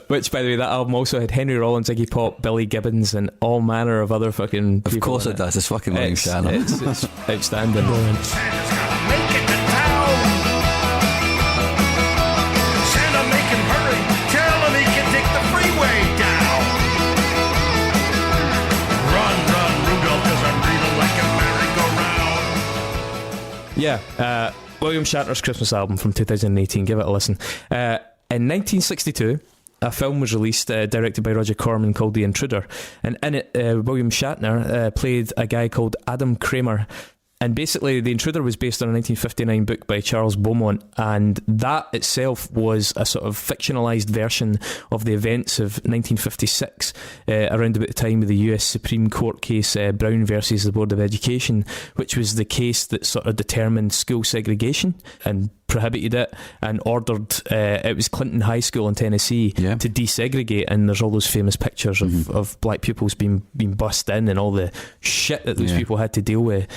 D: Which, by the way, that album also had Henry Rollins, Iggy Pop, Billy Gibbons, and all manner of other fucking people.
E: Of course it does. It's fucking William Shatner.
D: It's outstanding. Yeah, William Shatner's Christmas album from 2018. Give it a listen. In 1962, a film was released directed by Roger Corman called The Intruder, and in it William Shatner played a guy called Adam Kramer, And basically, The Intruder was based on a 1959 book by Charles Beaumont, and that itself was a sort of fictionalised version of the events of 1956, around about the time of the US Supreme Court case Brown versus the Board of Education, which was the case that sort of determined school segregation and prohibited it, and ordered it was Clinton High School in Tennessee to desegregate, and there's all those famous pictures of black pupils being bussed in and all the shit that those people had to deal with.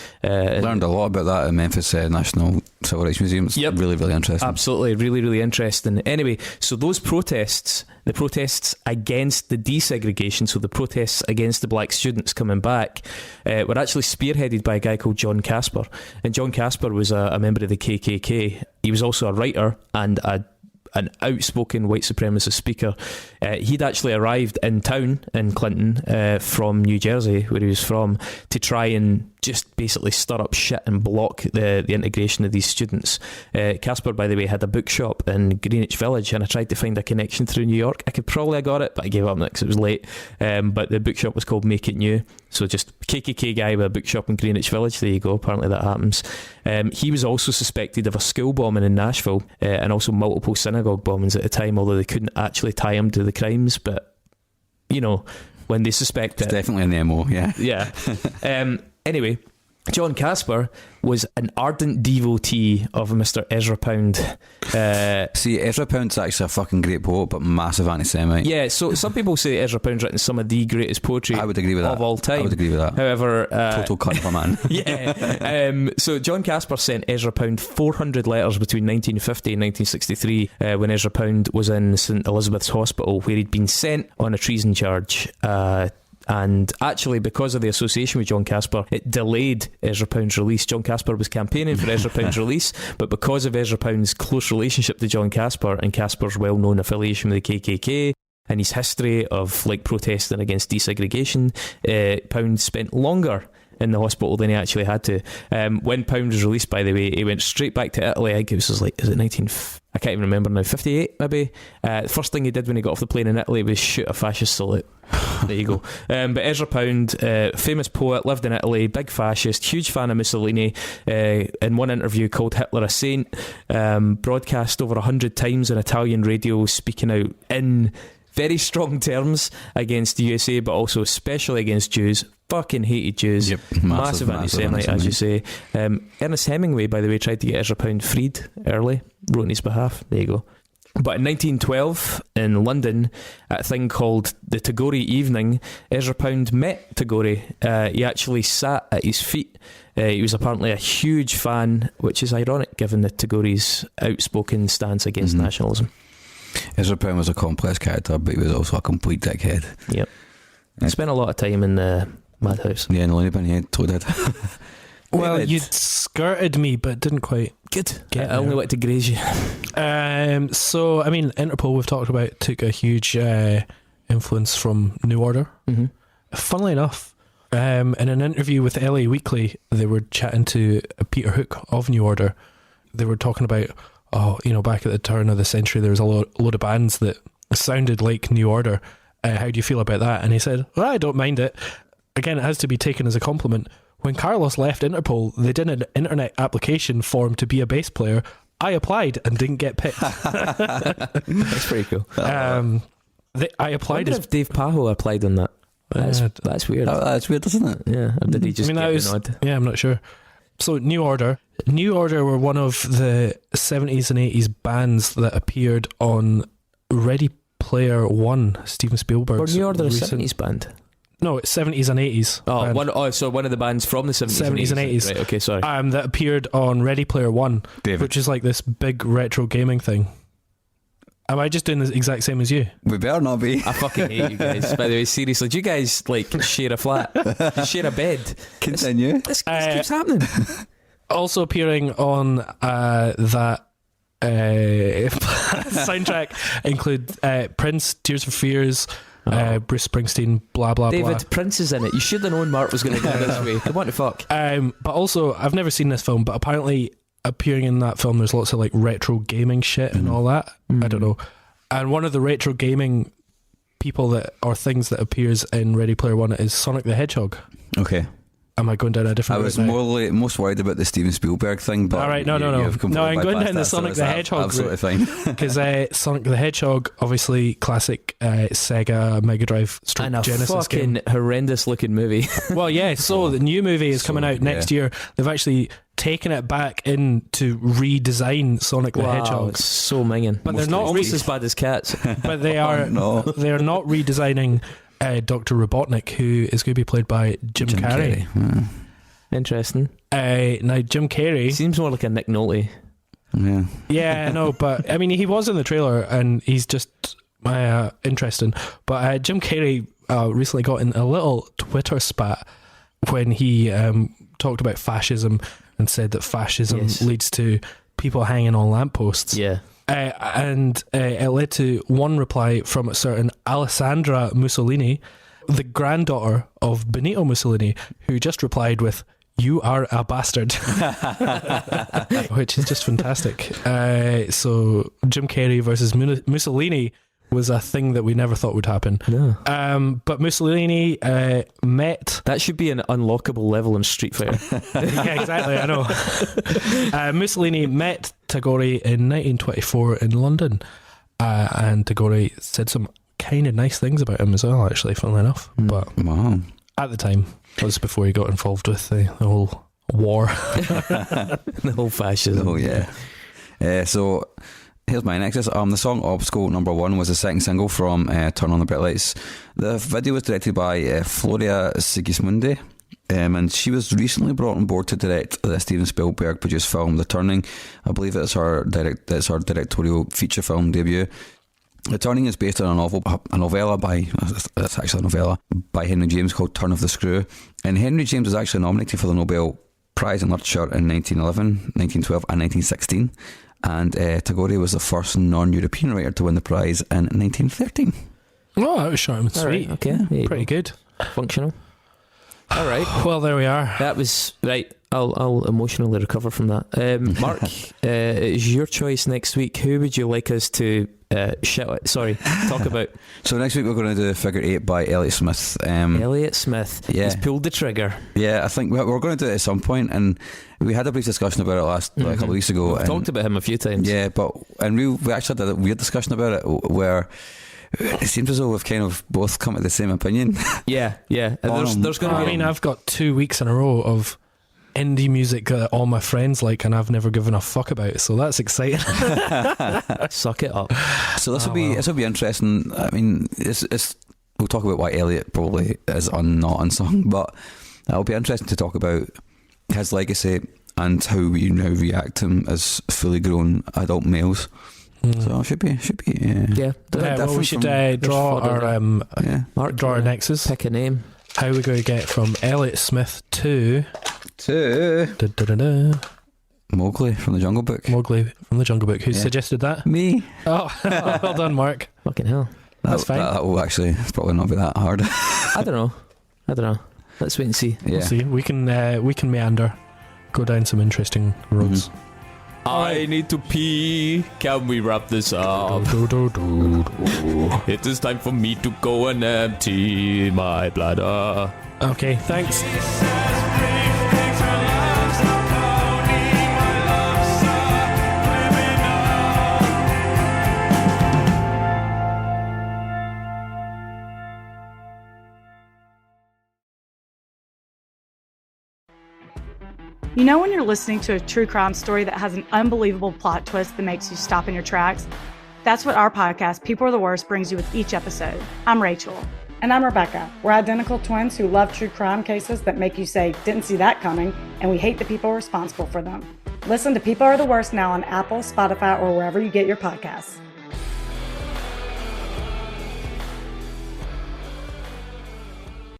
E: Learned a lot about that at Memphis National Civil Rights Museum. It's really, really interesting.
D: Absolutely, really, really interesting. Anyway, so those protests, the protests against the desegregation, so the protests against the black students coming back, were actually spearheaded by a guy called John Casper. And John Casper was a member of the KKK. He was also a writer and an outspoken white supremacist speaker. He'd actually arrived in town in Clinton from New Jersey, where he was from, to try and just basically stir up shit and block the integration of these students. Casper, by the way, had a bookshop in Greenwich Village, and I tried to find a connection through New York. I could probably have got it, but I gave up because it was late. But the bookshop was called Make It New. So just KKK guy with a bookshop in Greenwich Village. There you go. Apparently that happens. He was also suspected of a school bombing in Nashville, and also multiple synagogue bombings at the time, although they couldn't actually tie him to the crimes. But, you know, when they suspect
E: it's definitely an MO, yeah.
D: Yeah. Anyway, John Casper was an ardent devotee of Mr. Ezra Pound.
E: See, Ezra Pound's actually a fucking great poet, but massive anti-Semite.
D: Yeah, so some people say Ezra Pound's written some of the greatest poetry
E: I would agree with that.
D: of all time.
E: I would agree with that.
D: However...
E: total cunt of a man.
D: Yeah. So John Casper sent Ezra Pound 400 letters between 1950 and 1963 when Ezra Pound was in St Elizabeth's Hospital, where he'd been sent on a treason charge. And actually, because of the association with John Casper, it delayed Ezra Pound's release. John Casper was campaigning for Ezra Pound's release, but because of Ezra Pound's close relationship to John Casper and Casper's well-known affiliation with the KKK and his history of like protesting against desegregation, Pound spent longer in the hospital than he actually had to. When Pound was released, by the way, he went straight back to Italy. I think it was like, is it 19... I can't even remember now, 58 maybe. The first thing he did when he got off the plane in Italy was shoot a fascist salute. There you go. But Ezra Pound, famous poet, lived in Italy, big fascist, huge fan of Mussolini. In one interview called Hitler a Saint, broadcast over 100 times on Italian radio, speaking out in very strong terms against the USA, but also especially against Jews. Fucking hated Jews. Yep. Massive anti-Semite, as you say. Ernest Hemingway, by the way, tried to get Ezra Pound freed early, wrote on his behalf. There you go. But in 1912, in London, at a thing called the Tagore Evening, Ezra Pound met Tagore. He actually sat at his feet. He was apparently a huge fan, which is ironic given the Tagore's outspoken stance against nationalism.
E: Ezra Pound was a complex character, but he was also a complete dickhead.
D: Yep. I spent a lot of time in the madhouse.
E: Yeah, in the loony bin, yeah, totally did.
F: Well, you'd skirted me, but didn't quite.
D: Good. I only went to graze you.
F: So, I mean, Interpol, we've talked about, took a huge influence from New Order. Mm-hmm. Funnily enough, in an interview with LA Weekly, they were chatting to Peter Hook of New Order. They were talking about, back at the turn of the century, there was a load of bands that sounded like New Order. How do you feel about that? And he said, well, I don't mind it. Again, it has to be taken as a compliment. When Carlos left Interpol, they did an internet application for him to be a bass player. I applied and didn't get picked.
D: That's pretty cool.
F: I applied.
D: I wonder if Dave Pajo applied on that. That's weird.
E: That's weird, isn't it?
D: Yeah. Or did he just get the nod?
F: Yeah, I'm not sure. So New Order were one of the 70s and 80s bands that appeared on Ready Player One, Steven Spielberg's.
D: Or New Order a 70s band?
F: No, it's 70s and 80s.
D: So one of the bands from the 70s
F: and 80s.
D: Right, okay, sorry.
F: That appeared on Ready Player One,
E: David.
F: Which is like this big retro gaming thing. Am I just doing the exact same as you?
E: We better not be.
D: I fucking hate you guys. By the way, seriously, do you guys like share a flat? Share a bed?
E: Continue.
D: This keeps happening.
F: Also appearing on that soundtrack include Prince, Tears for Fears, Bruce Springsteen, blah blah blah.
D: David, Prince is in it. You should have known Mark was going to go this way. What the fuck?
F: But also, I've never seen this film, but apparently appearing in that film there's lots of like retro gaming shit and all that. I don't know. And one of the retro gaming people that or things that appears in Ready Player One is Sonic the Hedgehog.
E: Okay.
F: am I going down a different
E: I
F: route
E: was
F: now?
E: most worried about the Steven Spielberg thing, but
F: All right, no.
E: you've completely
F: No, I'm going
E: bypassed
F: down the
E: that,
F: Sonic
E: it's
F: the Hedgehog
E: absolutely fine.
F: Because Sonic the Hedgehog, obviously classic Sega Mega Drive
D: And a
F: Genesis
D: fucking
F: game.
D: horrendous looking movie.
F: Well, yeah, so the new movie is coming out next year. They've actually taken it back in to redesign Sonic the Hedgehog.
D: It's so minging.
F: But they're not
D: almost as bad as Cats.
F: But they are they're not redesigning Dr. Robotnik, who is going to be played by Jim Carrey.
D: Interesting.
F: Now Jim Carrey
D: Seems more like a Nick Nolte.
F: Yeah, I know, but I mean, he was in the trailer and he's just interesting. But Jim Carrey recently got in a little Twitter spat when he talked about fascism and said that fascism leads to people hanging on lampposts.
D: Yeah.
F: And it led to one reply from a certain Alessandra Mussolini, the granddaughter of Benito Mussolini, who just replied with, "You are a bastard," which is just fantastic. So Jim Carrey versus Mussolini was a thing that we never thought would happen.
D: No.
F: But Mussolini met...
D: That should be an unlockable level in Street Fighter.
F: Yeah, exactly, I know. Mussolini met Tagore in 1924 in London, and Tagore said some kind of nice things about him as well, actually, funnily enough. But at the time, that was before he got involved with the whole war.
D: The whole fascism.
E: Oh, yeah. So... here's my next. The song Obstacle #1 was the second single from Turn on the Bright Lights. The video was directed by Floria Sigismundi, and she was recently brought on board to direct the Steven Spielberg produced film The Turning. I believe it's her directorial feature film debut. The Turning is based on a novella by Henry James called Turn of the Screw, and Henry James was actually nominated for the Nobel Prize in Literature in 1911, 1912 and 1916. And Tagore was the first non-European writer to win the prize in 1913.
F: Oh, that was short and sweet.
D: Right, okay.
F: Pretty good.
D: Functional. All right.
F: Well, there we are.
D: That was... Right, I'll emotionally recover from that. Mark, it is your choice next week. Who would you like us to talk about?
E: So next week we're going to do Figure 8 by Elliott Smith.
D: Elliott Smith.
E: Yeah.
D: He's pulled the trigger.
E: Yeah, I think we're going to do it at some point, and we had a brief discussion about it a couple of weeks ago.
D: We've talked about him a few times.
E: Yeah, we actually had a weird discussion about it where it seems as though we've kind of both come to the same opinion.
D: Yeah. And there's going to be...
F: I mean, I've got 2 weeks in a row of indie music that all my friends like and I've never given a fuck about, so that's exciting.
D: Suck it up.
E: So this will be interesting. I mean, it's we'll talk about why Elliot probably is not unsung, but it'll be interesting to talk about his legacy and how we now react to him as fully grown adult males. So it should be
F: well, we should draw our nexus.
E: Pick a name.
F: How are we going to get from Elliott Smith to
E: Mowgli from the Jungle Book.
F: Who suggested that?
E: Me.
F: Oh, well done, Mark.
D: Fucking hell.
F: That's fine.
E: That will actually probably not be that hard.
D: I don't know. Let's wait and see.
F: We'll see. We can meander, go down some interesting roads.
D: I need to pee. Can we wrap this up? It is time for me to go and empty my bladder.
F: Okay, thanks.
J: You know when you're listening to a true crime story that has an unbelievable plot twist that makes you stop in your tracks? That's what our podcast, People Are the Worst, brings you with each episode. I'm Rachel.
K: And I'm Rebecca. We're identical twins who love true crime cases that make you say, didn't see that coming, and we hate the people responsible for them. Listen to People Are the Worst now on Apple, Spotify, or wherever you get your podcasts.